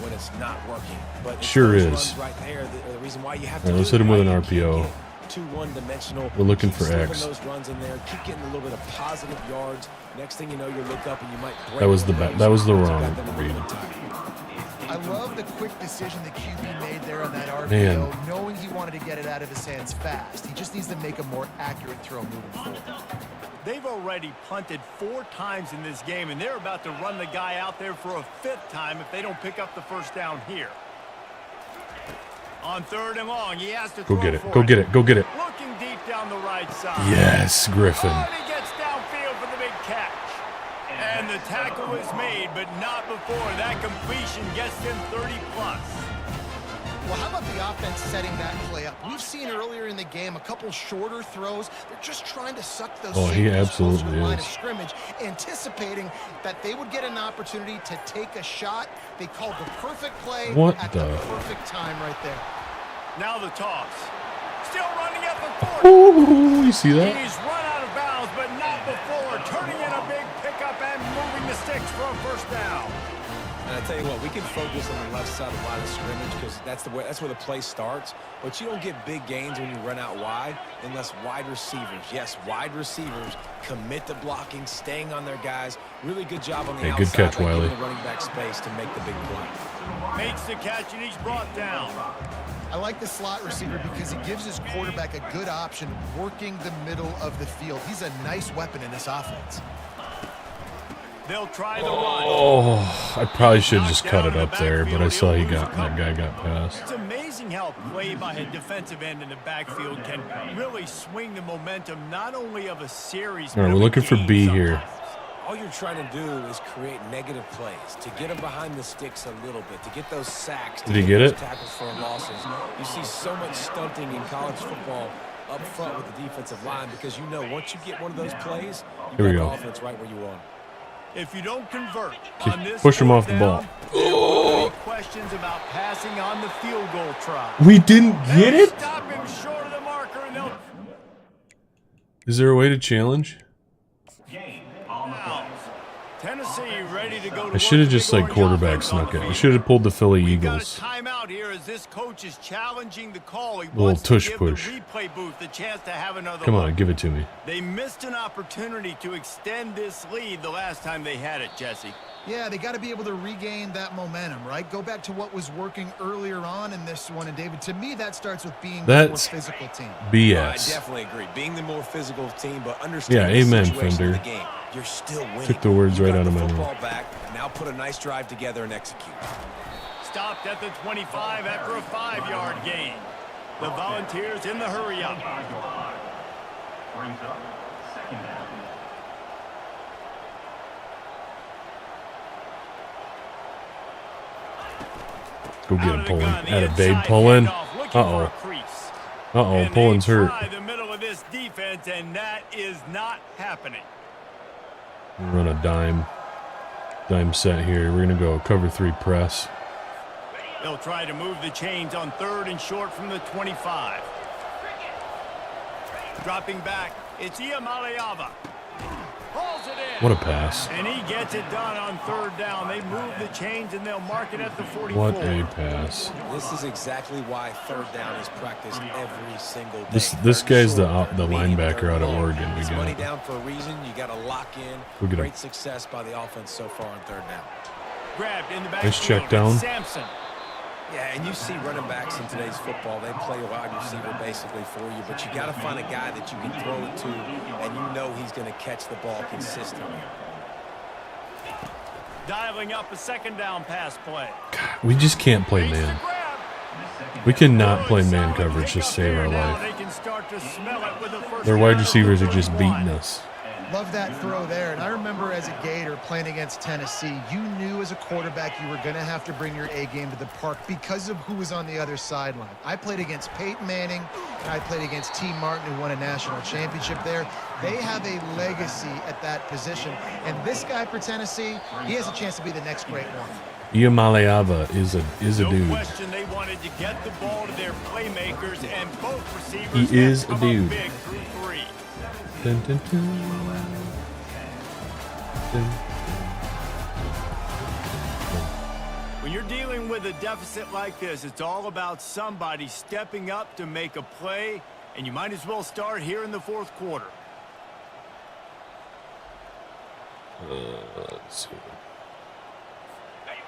when it's not working. But it's Sure those is. runs right there the reason why you have to All right, let's do hit him it, with an right? You RPO. can't get too one-dimensional. We're looking Keep for slipping X. those runs in there. Keep getting a little bit of positive yards. Next thing you know, you look up and you might break That was the pace. that was the But you wrong got them a little read. bit tight. I love the quick decision the QB made there on that RPO, Man. knowing he wanted to get it out of his hands fast. He just needs to make a more accurate throw moving forward. They've already punted 4 times in this game, and they're about to run the guy out there for a 5th time if they don't pick up the 1st down here. On 3rd and long, he has to Go throw get it. for Go get it. Go get it. Looking deep down the right side. Yes, Griffin. Oh, and he gets downfield for the big catch. And the tackle is made, but not before that completion gets them 30+. Well, how about the offense setting that play up? We've seen earlier in the game a couple shorter throws. They're just trying to suck those Oh, he safeties closer to absolutely the line is. of scrimmage, anticipating that they would get an opportunity to take a shot. They called the perfect play What at the- the perfect time right there. Now the toss. Still running at the 40. Oh, you see that? He's run out of bounds, but not before. Turning in a big pickup and moving the sticks for a 1st down. And I tell you what, we can focus on the left side of the line of scrimmage because that's where the play starts. But you don't get big gains when you run out wide unless wide receivers, yes, wide receivers commit to blocking, staying on their guys. Really good job on the Hey, outside. good catch, by giving Wiley. the running back space to make the big play. Makes the catch, and he's brought down. I like the slot receiver because he gives his quarterback a good option working the middle of the field. He's a nice weapon in this offense. They'll try the run. Oh, I probably should have just cut it up there, but I saw that guy got past. It's amazing how play by a defensive end in the backfield can really swing the momentum not only of a series. All right, but we're of a looking for game B here. sometimes. All you're trying to do is create negative plays, to get them behind the sticks a little bit, to get those sacks. Did he get it? those tackles for losses. You see so much stunting in college football up front with the defensive line because you know once you get one of those plays, you Here we got go. the offense right where you want. If you don't convert on this Push him 4th off the down, ball. there will be questions about passing on the field goal try. We didn't get They'll it? Stop him short of the Is there a way to challenge? Now, Tennessee ready to go to I should have work just the like big orange quarterback offense on snuck the it. I field. should have pulled the Philly We've got a Eagles. timeout here as this coach is challenging the call. He Little wants tush to give push. the replay booth the chance to have another Come look. on, give it to me. They missed an opportunity to extend this lead the last time they had it, Jesse. Yeah, they got to be able to regain that momentum, right? Go back to what was working earlier on in this one. And, David, to me, that starts with being the more That's physical team. I BS. definitely agree. Being the more physical team, but understanding Yeah, the amen, situation of the Fender. game. You're still winning. Took the words You right got out of the my mouth. football back, and now put a nice drive together and execute. Stopped at the 25 after a 5-yard gain. The Volunteers in the hurry-up. Brings up second down. Go get Out him, of the Pullen. gun, the At a babe, inside Pullen. handoff, looking for a Uh-oh. crease. Uh-oh, And Pullen's they hurt. try the middle of this defense, and that is not happening. Run a dime set here. We're going to go cover 3 press. They'll try to move the chains on 3rd and short from the 25. Dropping back, it's Iamaleava. Pulls it in. What a pass. And he gets it done on 3rd down. They move the chains, and they'll mark it at the 44. What a pass. This is exactly why 3rd down is practiced every single day. This guy's the Medium linebacker third out of down. Oregon. We It's money got down for a reason. You got to lock in. Look at him. Great success by the offense so far on 3rd down. Grabbed in the Nice backfield. check down. It's Sampson. Yeah, and you see running backs in today's football, they play a wide receiver basically for you, but you got to find a guy that you can throw it to, and you know he's going to catch the ball consistently. Dialing up a 2nd down pass play. We just can't play Makes the man. grab. We cannot play Good man solid coverage to pickup save there our now. life. They can start to smell it with the first Their wide down. receivers are just beating us. Love that throw there. And I remember as a Gator playing against Tennessee, you knew as a quarterback you were going to have to bring your A game to the park because of who was on the other sideline. I played against Peyton Manning, and I played against T. Martin, who won a national championship there. They have a legacy at that position. And this guy for Tennessee, he has a chance to be the next great one. Iamaleava is a No dude. question they wanted to get the ball to their playmakers, and both receivers He is have a come up dude. big through 3. Dun, dun, dun. Dun. When you're dealing with a deficit like this, it's all about somebody stepping up to make a play, and you might as well start here in the 4th quarter. Let's see.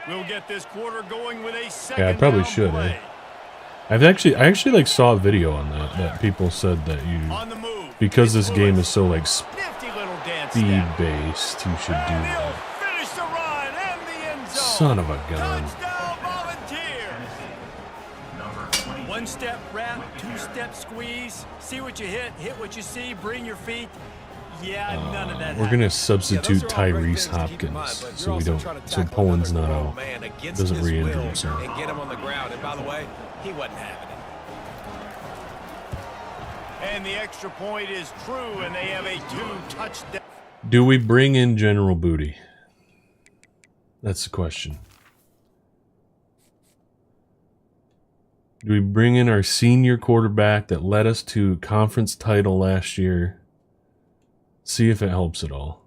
We'll get this quarter going with a 2nd Yeah, I probably down should, play. I actually like saw a video on that people said that On the move. because It's this game Lewis. is so like Nifty little dance speed step. based, you should do And he'll that. finish the run and the end zone. Son of a gun. Touchdown Volunteers. Number 20. 1-step wrap, 2-step squeeze. See what you hit what you see, bring your feet. Yeah, none of that We're happened. gonna Yeah, substitute those are all great Tyrese things to keep in mind, Hopkins but you're so we also don't trying to so tackle Poland's another not grown out. man against Doesn't his re-injure will himself. and get him on the ground. And by the way, he wasn't having it. And the extra point is true, and they have a 2-touchdown. Do we bring in General Booty? That's the question. Do we bring in our senior quarterback that led us to conference title last year? See if it helps at all.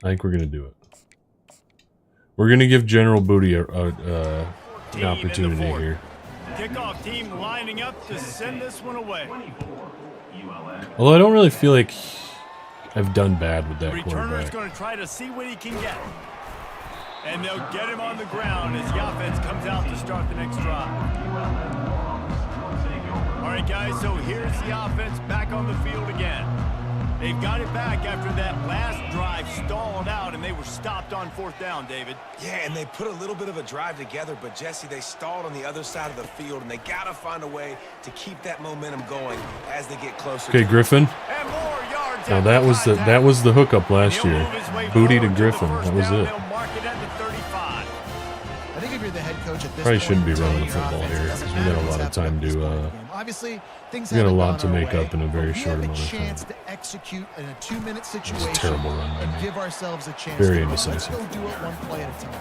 I think we're going to do it. We're going to give General Booty an opportunity here. Kickoff team lining up to send this one away. 24. ULM. Although I don't really feel like I've done bad with that Returner's quarterback. going to try to see what he can get. And they'll get him on the ground as the offense comes out to start the next drive. All right, guys, so here's the offense back on the field again. They've got it back after that last drive stalled out, and they were stopped on 4th down, David. Yeah, and they put a little bit of a drive together, but Jesse, they stalled on the other side of the field, and they got to find a way to keep that momentum going as they get closer. Okay, Griffin. And more yards Now that was the hookup last year. Booty to Griffin. That was it. I think if you're the head coach at this Probably point, shouldn't be you tell running the your football offense here it doesn't because we got matter a lot what's of time happening to. at this point in the game. Obviously, things We got a haven't lot gone to our make way, up in a very but we short have amount a of chance time. to execute in a 2-minute It's situation a terrible run by and me. give ourselves a chance Very to win. Let's indecisive. go do it one play at a time.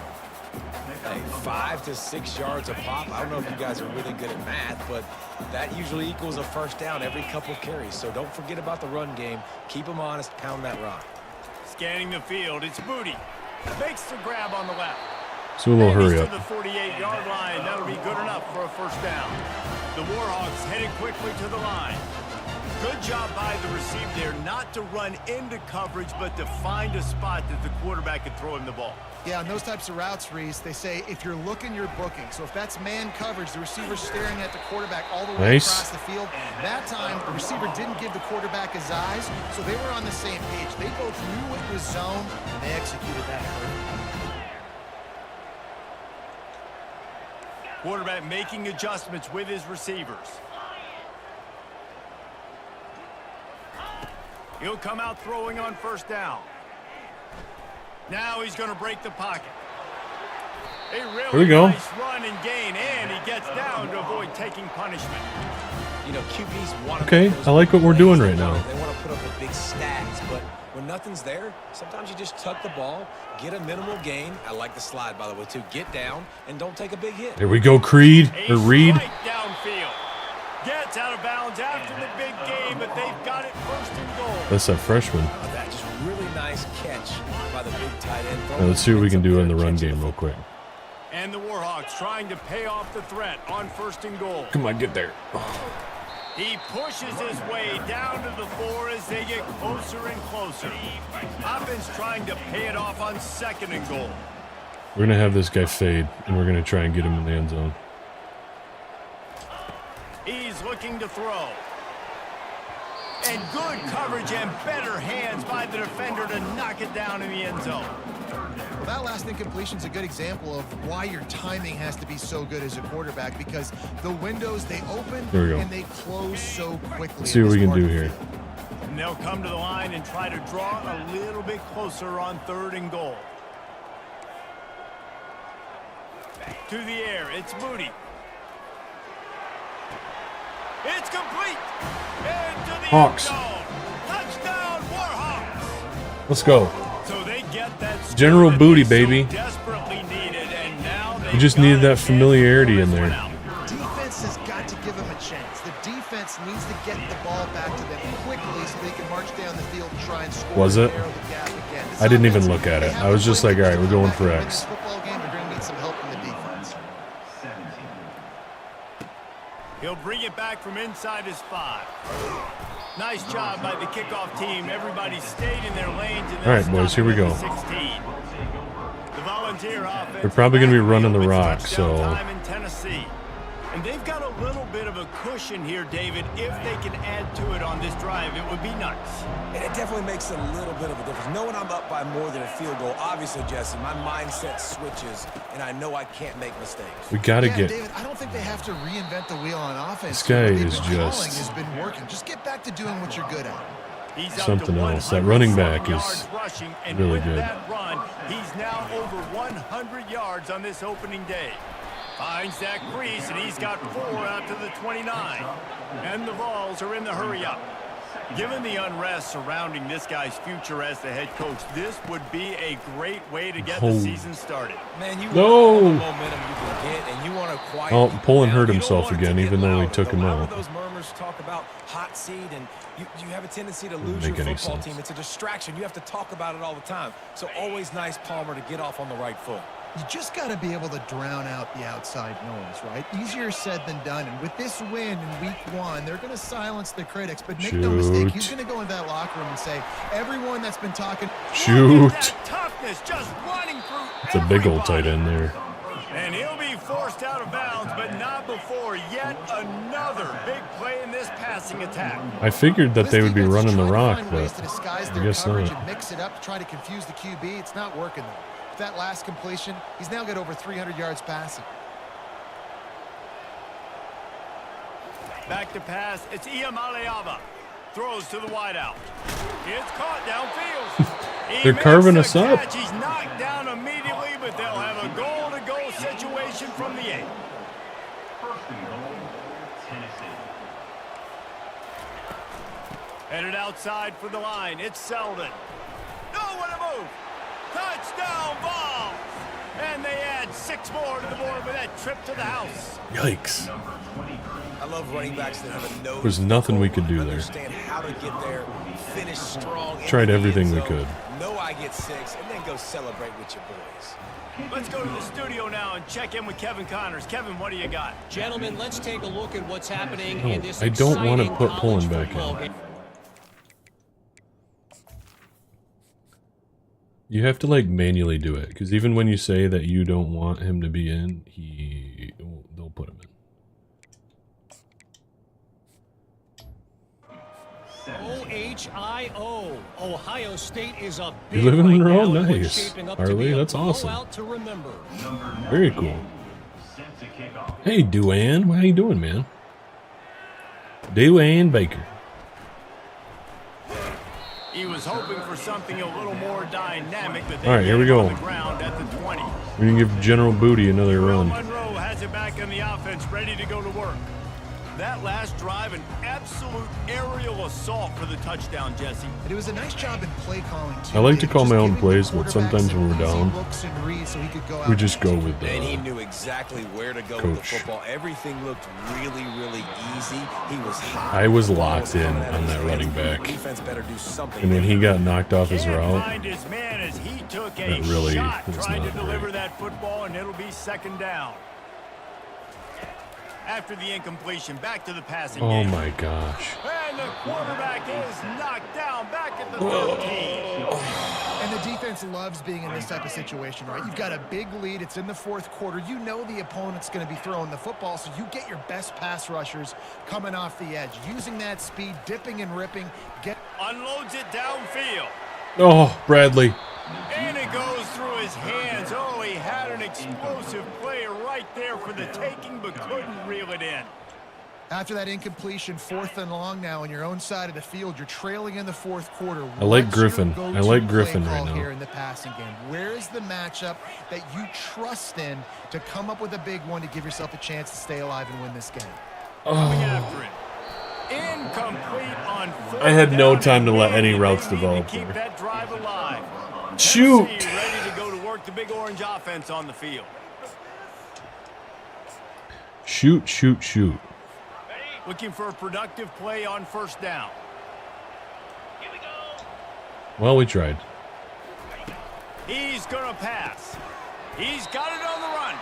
Hey, 5 to 6 yards a pop. I don't know if you guys are really good at math, but that usually equals a first down every couple carries. So don't forget about the run game. Keep them honest. Pound that rock. Scanning the field, it's Booty. Makes the grab on the left. So a little And he's hurry to up. the 48-yard line. That'll be good enough for a first down. The Warhawks headed quickly to the line. Good job by the receiver there not to run into coverage, but to find a spot that the quarterback could throw him the ball. Yeah, on those types of routes, Reese, they say if you're looking, you're booking. So if that's man coverage, the receiver's staring at the quarterback all the way Nice. across the field. That time, the receiver didn't give the quarterback his eyes, so they were on the same page. They both knew it was zone, and they executed that perfectly. Quarterback making adjustments with his receivers. He'll come out throwing on first down. Now he's going to break the pocket. A really Here we go. nice run and gain, and he gets down to avoid taking punishment. You know, QBs want to Okay, make those I like what we're plays. doing They right now. They want to put up the big stats, but when nothing's there, sometimes you just tuck the ball, get a minimal gain. I like the slide, by the way, too. Get down and don't take a big hit. Here we go, Creed A or Reed. strike downfield. Gets out of bounds after the big game, but they've got it first and goal. That's that freshman. That just really nice catch by the big tight end. Now let's see what we can do in the run game real quick. And the Warhawks trying to pay off the threat on first and goal. Come on, get there. He pushes his way down to the 4 as they get closer and closer. Offense trying to pay it off on second and goal. We're gonna have this guy fade, and we're gonna try and get him in the end zone. He's looking to throw. And good coverage and better hands by the defender to knock it down in the end zone. Well, that last incompletion is a good example of why your timing has to be so good as a quarterback, because the windows, they open There we go. and they close so quickly. Let's see what we can do here. And they'll come to the line and try to draw a little bit closer on third and goal. To the air, it's Moody. It's complete. Into the Hawks. end zone. Touchdown, Warhawks. Let's go. So they get that General start that Booty, they so baby. desperately needed, and now We just needed that familiarity in there. Defense has got to give them a chance. The defense needs to get the ball back to them quickly so they can march down the field and try and score. Was it? and narrow the gap again. This I didn't even offense, look at they it. have I was a just way like, to all right, we're going come for back and win X. this football game. They're going to need some help from the defense. 17. He'll bring it back from inside his 5. Nice job by the kickoff team. Everybody stayed in their lanes. And All right, boys, here we go. 16. The Volunteer offense. They're probably gonna be running the With rock, touchdown so- time in Tennessee. And they've got a little bit of a cushion here, David. If they can add to it on this drive, it would be nice. And it definitely makes a little bit of a difference. Knowing I'm up by more than a field goal, obviously, Jesse, my mindset switches, and I know I can't make mistakes. We gotta Yeah, get. David, I don't think they have to reinvent the wheel on offense. This guy What they've is been calling just- has been working. Just get back to doing what you're good at. He's up Something to else. That running 107 back yards is rushing, and really with good. that run, he's now over 100 yards on this opening day. Finds that crease, and he's got 4 out to the 29. And the Vols are in the hurry up. Given the unrest surrounding this guy's future as the head coach, this would be a great way to get the Oh. season started. Man, you No. want all the momentum you can get, and you want to quiet Oh, people Pullen down. hurt You don't himself want it to again, get even though we louder. took The him louder out. Those murmurs talk about hot seat, and you have a tendency to lose make your any football sense. team. It's a distraction. You have to talk about it all the time. So always nice, Palmer, to get off on the right foot. You just got to be able to drown out the outside noise, right? Easier said than done. And with this win in week 1, they're going to silence the critics. But make no mistake, he's Shoot. going to go into that locker room and say, everyone that's been talking, Shoot. Look at that toughness just running through It's a big old tight everybody. end there. And he'll be forced out of bounds, but not before yet another big play in this passing attack. I figured that this they would be defense is running the trying to rock, find ways but to disguise I their guess coverage not. and mix it up to try to confuse the QB. It's not working, though. That last completion, he's now got over 300 yards passing. Back to pass, it's Iamaleava. Throws to the wideout. It's caught downfield. He They're makes carving the us up. catch. He's knocked down immediately, but they'll have a goal-to-goal situation from the 8. First and goal, Tennessee. Headed outside for the line. It's Selden. Nowhere to move. Touchdown Vols. And they add 6 more to the board with that trip to the house. Yikes. Number 23. I love running backs that have a nose. There's nothing we could do there. Understand how to get there, finish strong. Tried in the everything end we zone, could. Know I get 6, and then go celebrate with your boys. Let's go to the studio now and check in with Kevin Connors. Kevin, what do you got? Gentlemen, let's take a look at what's happening No, in this I don't wanna exciting put college Pullen back football in. game. You have to like manually do it because even when you say that you don't want him to be in, they'll put him in. OHIO. Ohio State is a You big live in right Monroe? now, and what's Nice. shaping up to Harley, be a that's awesome. blowout to remember. Very cool. Set to kick off. Hey, Duane, how you doing, man? Duane Baker. He was hoping for something a little more dynamic, but they All right, here we get it go. on the ground at the 20. We're gonna give General Booty another run. Monroe has it back in the offense, ready to go to work. That last drive, an absolute aerial assault for the touchdown, Jesse. And it was a nice job in play calling, too. I like to David, call just my own giving the plays, but quarterbacks sometimes when we're some easy down, looks and reads so he could go out we and just go with And he the knew exactly where to go with the coach. football. Everything looked really, really easy. He was high. I was The ball locked in coming out of on his that hands. running back. Defense better do something. And then he got knocked off his Can't route. find his man as he took a That really shot was trying to not deliver great. that football, and it'll be second down. After the incompletion, back to the passing Oh game. my gosh. And the quarterback is knocked down back at the 13. And the defense loves being in this type of situation, right? You've got a big lead. It's in the fourth quarter. You know the opponent's going to be throwing the football, so you get your best pass rushers coming off the edge, using that speed, dipping and ripping. Unloads it downfield. Oh, Bradley. And it goes through his hands. Oh, he had an explosive play right there for the taking, but couldn't reel it in. After that incompletion, 4th and long now on your own side of the field, you're trailing in the fourth quarter. I like What's your Griffin. go-to I like play Griffin call right now. here in the passing game? Where is the matchup that you trust in to come up with a big one to give yourself a chance to stay alive and win this game? Coming after it. Incomplete on fourth I had no down. time to let any They routes need to develop keep there. that drive alive. Shoot. Tennessee ready to go to work the big orange offense on the field. Shoot, shoot, shoot. Looking for a productive play on first down. Well, we tried. He's going to pass. He's got it on the run.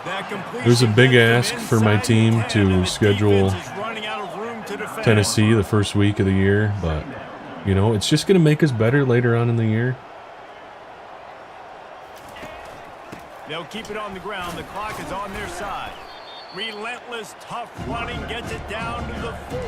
That completion There's a big gets ask him for my inside the team 10, to and the schedule defense is running out of room to defend. Tennessee the first week of the year, but you know, it's just going to make us better later on in the year. They'll keep it on the ground. The clock is on their side. Relentless, tough running gets it down to the 4.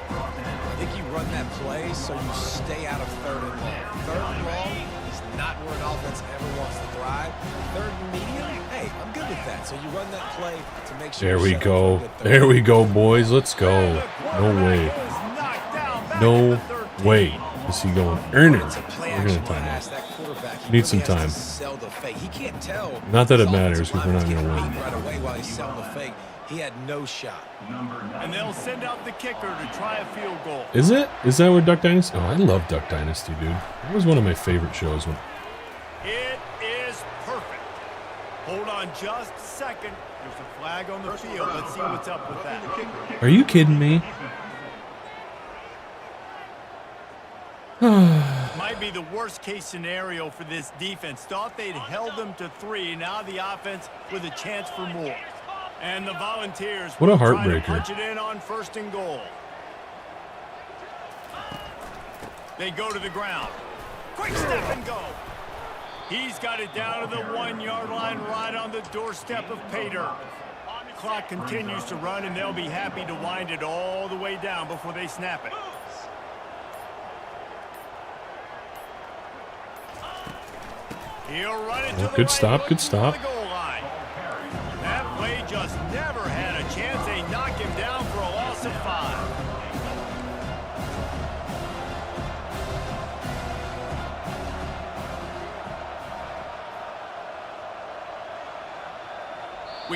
I think you run that play so you stay out of 3rd and long. 3rd and long is not where an offense ever wants to thrive. 3rd and medium, hey, I'm good with that. So you run that play to make sure. There we you're set up go. for a good There 3rd. we go, boys. Let's go. And the No way. quarterback is knocked down back No at the 13. way. Is he going? Earn it. It's a play We're going action to time pass. out. That quarterback, he Need some really has time. to sell the fake. He can't tell. Not that it his matters, offensive 'cause we're not lineman's gonna getting win. beat right away while he's selling the fake. He had no shot. And they'll send out the kicker to try a field goal. Is it? Is that what Duck Dynasty? Oh, I love Duck Dynasty, dude. That was one of my favorite shows. When It is perfect. Hold on just a second. There's a flag on the field. Let's see what's up with that. Are you kidding me? Might be the worst case scenario for this defense. Thought they'd held them to 3. Now the offense with a chance for more. And the Volunteers What a will try to heartbreaker. punch it in on 1st and goal. They go to the ground. Quick step and go. He's got it down to the 1-yard line right on the doorstep of Pater. Clock continues to run, and they'll be happy to wind it all the way down before they snap it. He'll run it to the Good right, stop, looking good stop. for the goal line. That play just never had a chance. They knock him down for a loss of 5.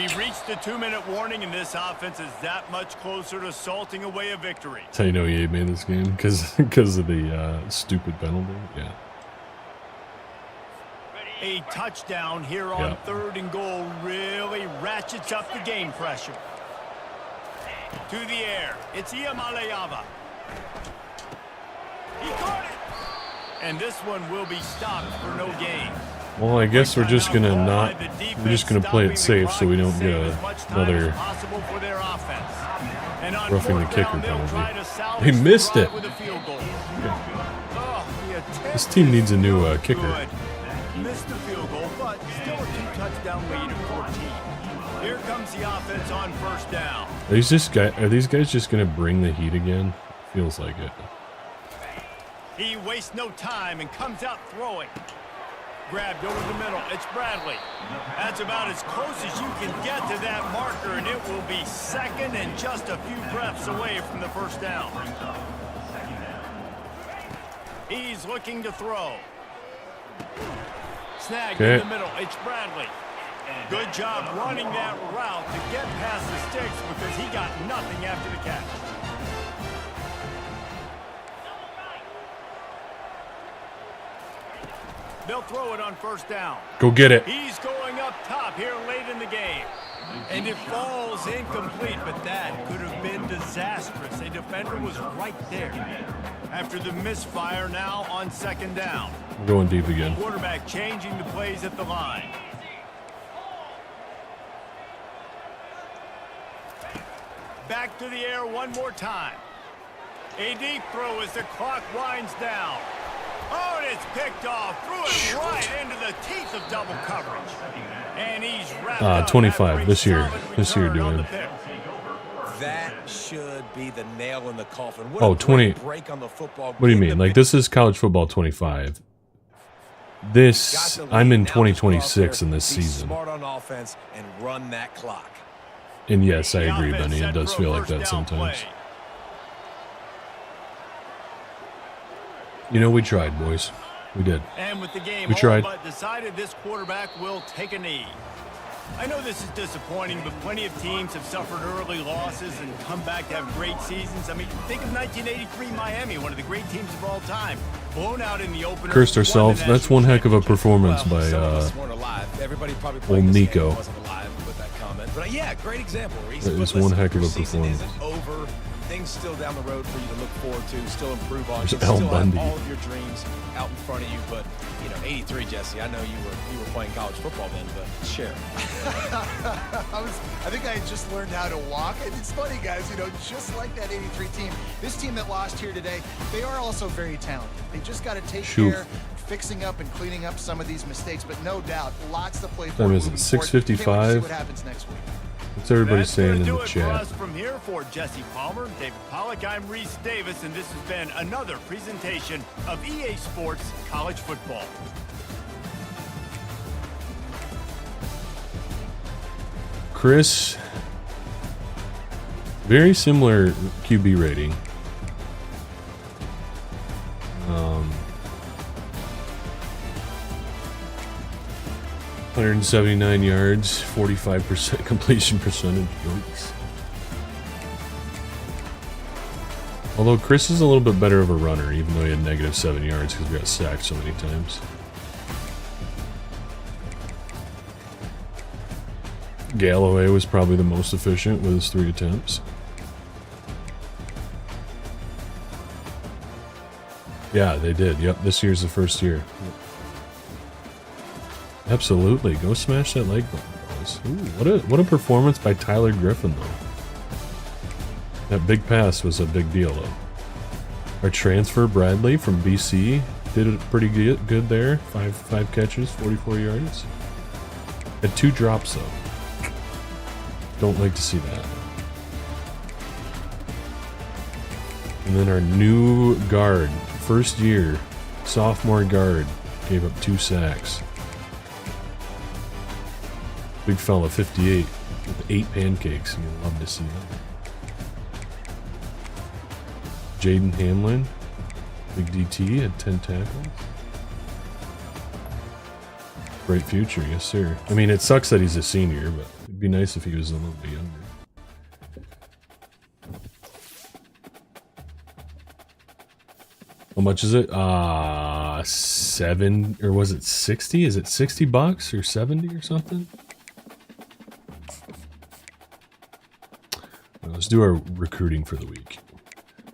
We've reached the 2-minute warning, and this offense is that much closer to salting away a victory. That's how you know EA made this game, because of the stupid penalty. Yeah. A touchdown here on 3rd and goal really ratchets up the game pressure. To the air, it's Iamaleava. He caught it! And this one will be stopped for no gain. Well, I guess we're just gonna play it safe so we don't get another roughing the kicker penalty. He missed it. This team needs a new kicker. Missed the field goal, but still a 2-touchdown lead of 14. Here comes the offense on 1st down. Are these guys just gonna bring the heat again? Feels like it. He wastes no time and comes out throwing. Grabbed over the middle. It's Bradley. That's about as close as you can get to that marker, and it will be 2nd and just a few breaths away from the 1st down. He's looking to throw. Snagged in the middle. It's Bradley. Good job running that route to get past the sticks because he got nothing after the catch. They'll throw it on 1st down. Go get it. He's going up top here late in the game. And it falls incomplete, but that could have been disastrous. A defender was right there. After the misfire, now on 2nd down. We're going deep again. Quarterback changing the plays at the line. Back to the air one more time. A deep throw as the clock winds down. Oh, and it's picked off. Threw it right into the teeth of double coverage. And he's wrapped up. 25 this year. This year doing. That should be the nail in the coffin. Oh, 20. Break on the football. What do you mean? Like, this is college football 25. This, I'm in 2026 in this season. Smart on offense and run that clock. And yes, I agree, Benny. It does feel like that sometimes. You know, we tried, boys. We did. And with the game we tried. But decided this quarterback will take a knee. I know this is disappointing, but plenty of teams have suffered early losses and come back to have great seasons. I mean, think of 1983 Miami, one of the great teams of all time. Blown out in the opener. Cursed ourselves. That's one heck of a performance by old Nico. But yeah, great example. That is one heck of a performance. Over. Things still down the road for you to look forward to, still improve on. There's You still Bundy. have all of your dreams out in front of you, but you know, 83, Jesse. I know you were playing college football then, but share. I think I had just learned how to walk. And it's funny, guys, you know, just like that 83 team, this team that lost here today, they are also very talented. They just got to take care, fixing up and cleaning up some of these mistakes, but no doubt, lots to play for. Time is it? 6:55. See what happens next week. What's everybody saying in the For chat? us from here for Jesse Palmer, David Pollack, I'm Reese Davis, and this has been another presentation of EA Sports College Football. Chris, very similar QB rating. 179 yards, 45% completion percentage. Yikes. Although Chris is a little bit better of a runner, even though he had -7 yards because we got sacked so many times. Galloway was probably the most efficient with his 3 attempts. Yeah, they did. Yep, this year's the first year. Absolutely. Go smash that like button, boys. Ooh, what a performance by Tyler Griffin, though. That big pass was a big deal, though. Our transfer, Bradley, from BC, did it pretty good there. Five catches, 44 yards. Had 2 drops, though. Don't like to see that. And then our new guard, first year, sophomore guard, gave up 2 sacks. Big fella, 58, with 8 pancakes. You'd love to see that. Jaden Hamlin, big DT, had 10 tackles. Bright future, yes sir. I mean, it sucks that he's a senior, but be nice if he was a little bit younger. How much is it? 7, or was it 60? Is it 60 bucks or 70 or something? Well, let's do our recruiting for the week.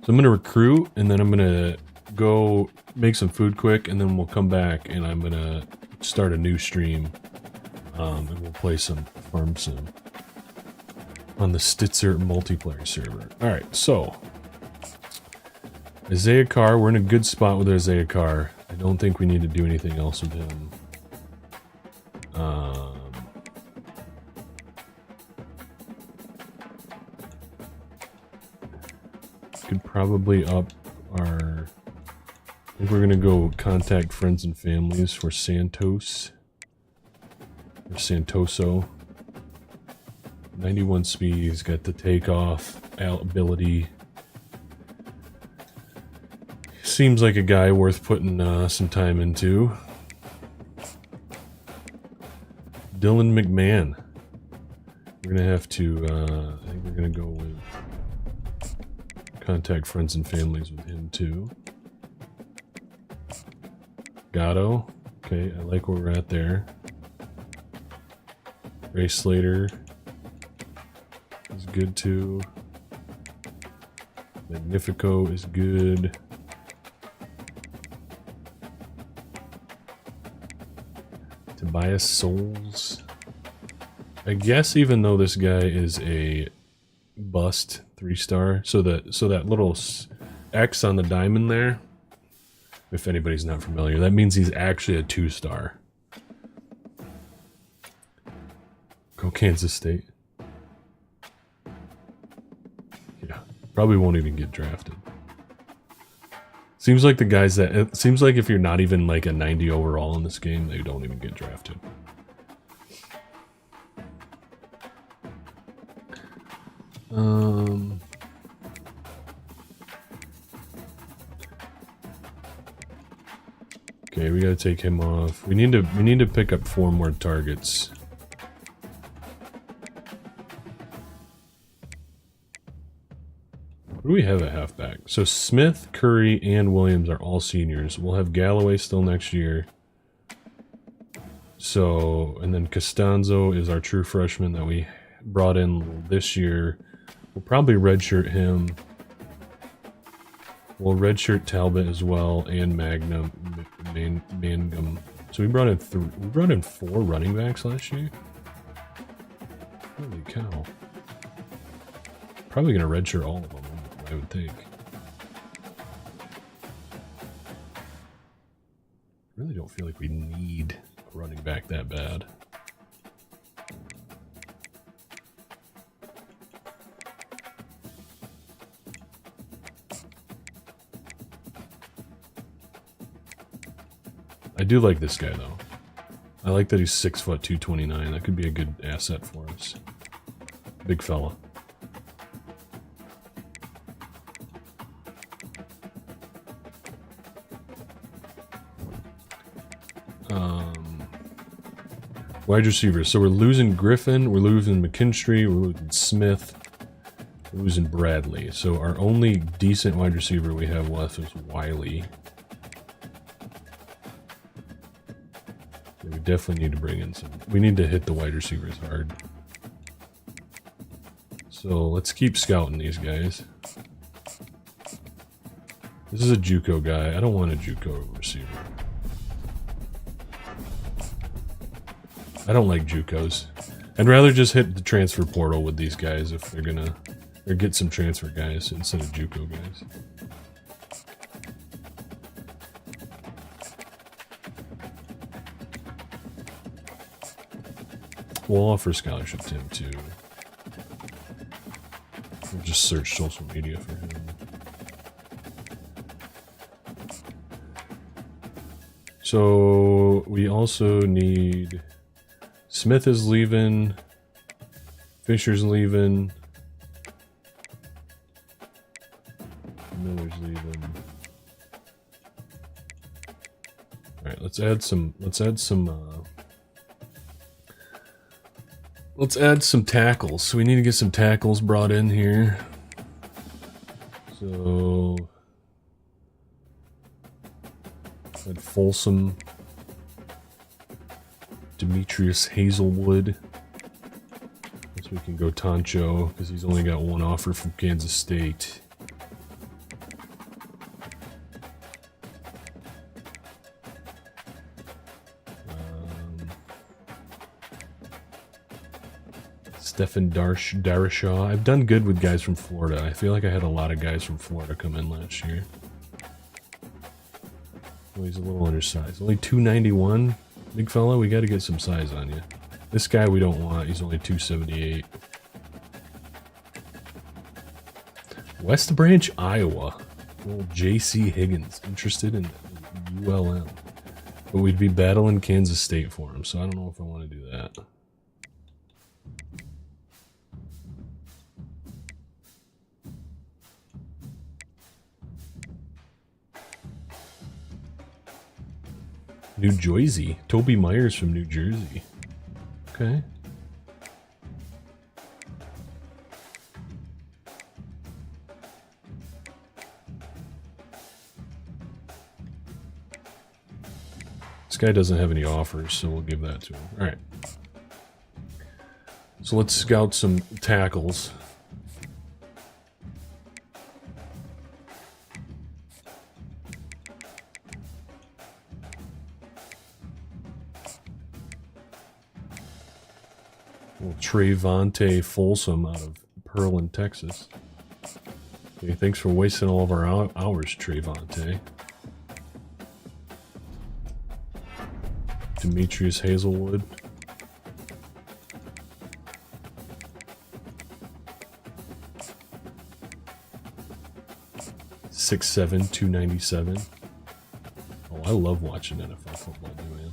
So I'm gonna recruit, and then I'm gonna go make some food quick, and then we'll come back and I'm gonna start a new stream, and we'll play some Farm Sim on the Stitzer multiplayer server. All right, so Isaiah Carr, we're in a good spot with Isaiah Carr. I don't think we need to do anything else with him. Could probably up our... I think we're gonna go contact friends and families for Santos. Or Santoso. 91 speed, he's got the takeoff ability. Seems like a guy worth putting some time into. Dylan McMahon. We're gonna have to, I think we're gonna go with contact friends and families with him too. Gatto. Okay, I like where we're at there. Ray Slater is good too. Magnifico is good. Tobias Souls. I guess even though this guy is a bust 3-star, so that little X on the diamond there, if anybody's not familiar, that means he's actually a 2-star. Go Kansas State. Yeah, probably won't even get drafted. Seems like the guys that... It seems like if you're not even like a 90 overall in this game, they don't even get drafted. Okay, we gotta take him off. We need to pick up 4 more targets. What do we have at halfback? So Smith, Curry, and Williams are all seniors. We'll have Galloway still next year. So, and then Costanzo is our true freshman that we brought in this year. We'll probably redshirt him. We'll redshirt Talbot as well, and Mangum. So we brought in 4 running backs last year. Holy cow! Probably gonna redshirt all of them, I would think. Really don't feel like we need a running back that bad. I do like this guy though. I like that he's 6 foot 229. That could be a good asset for us. Big fella. Wide receivers. So we're losing Griffin, we're losing McKinstry, we're losing Smith, we're losing Bradley. So our only decent wide receiver we have left is Wiley. We definitely need to bring in some. We need to hit the wide receivers hard. So let's keep scouting these guys. This is a JUCO guy. I don't want a JUCO receiver. I don't like JUCOs. I'd rather just hit the transfer portal with these guys if they're gonna, or get some transfer guys instead of JUCO guys. We'll offer scholarship to him too. We'll just search social media for him. So we also need... Smith is leaving. Fisher's leaving. Miller's leaving. Alright, let's add some Let's add some tackles. So we need to get some tackles brought in here. So add Folsom, Demetrius Hazelwood. Guess we can go Toncho because he's only got one offer from Kansas State. Stephen Darashaw. I've done good with guys from Florida. I feel like I had a lot of guys from Florida come in last year. Oh, he's a little undersized. Only 291. Big fella, we got to get some size on you. This guy we don't want. He's only 278. West Branch, Iowa. Old J.C. Higgins. Interested in ULM. But we'd be battling Kansas State for him, so I don't know if I want to do that. New Jersey. Toby Myers from New Jersey. Okay. This guy doesn't have any offers, so we'll give that to him. Alright. So let's scout some tackles. Trevante Folsom out of Pearland, Texas. Okay, thanks for wasting all of our hours, Trevante. Demetrius Hazelwood. .67", 297. Oh, I love watching NFL football, man.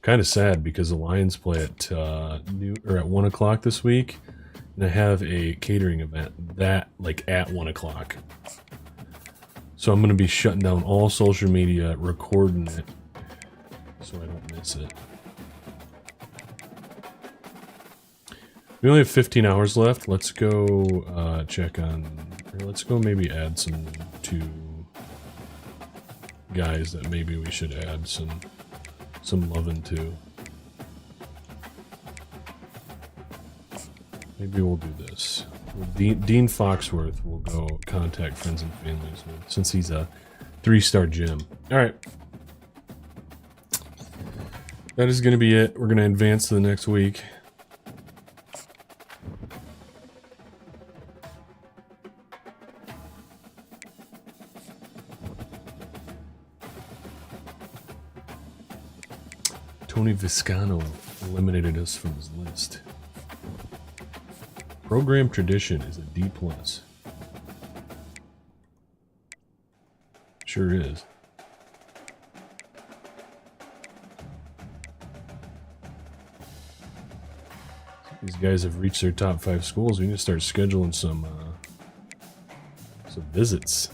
Kind of sad because the Lions play at at 1 o'clock this week, and I have a catering event that at 1 o'clock. So I'm going to be shutting down all social media, recording it, so I don't miss it. We only have 15 hours left. Let's go check on, or let's go maybe add some 2 guys that maybe we should add some loving to. Maybe we'll do this. Dean Foxworth will go contact friends and families with, since he's a 3-star gym. Alright. That is going to be it. We're going to advance to the next week. Tony Viscano eliminated us from his list. Program tradition is a D+. Sure is. These guys have reached their top 5 schools. We need to start scheduling some visits.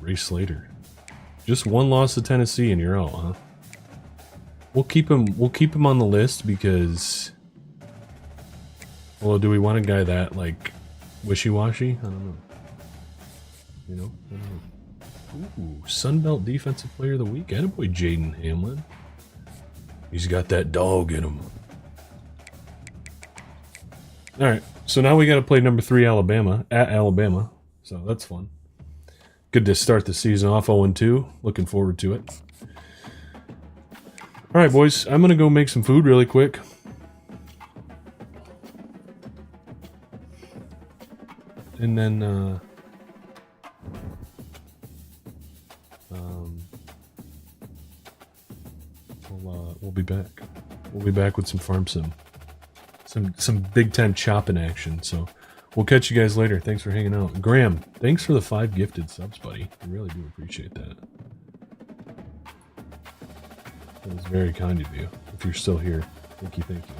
Ray Slater. Just 1 loss to Tennessee and you're out, huh? We'll keep him on the list because, well, do we want a guy that wishy-washy? I don't know. You know? I don't know. Ooh, Sunbelt Defensive Player of the Week. Attaboy Jaden Hamlin. He's got that dog in him. Alright, so now we got to play number 3 Alabama, at Alabama. So that's fun. Good to start the season off 0-2. Looking forward to it. Alright, boys. I'm going to go make some food really quick. And then, we'll be back. We'll be back with some farm sim. Some big-time chopping action, so... We'll catch you guys later. Thanks for hanging out. Graham, thanks for the 5 gifted subs, buddy. I really do appreciate that. That was very kind of you. If you're still here, thank you, thank you.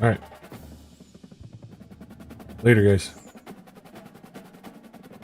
All right. Later, guys.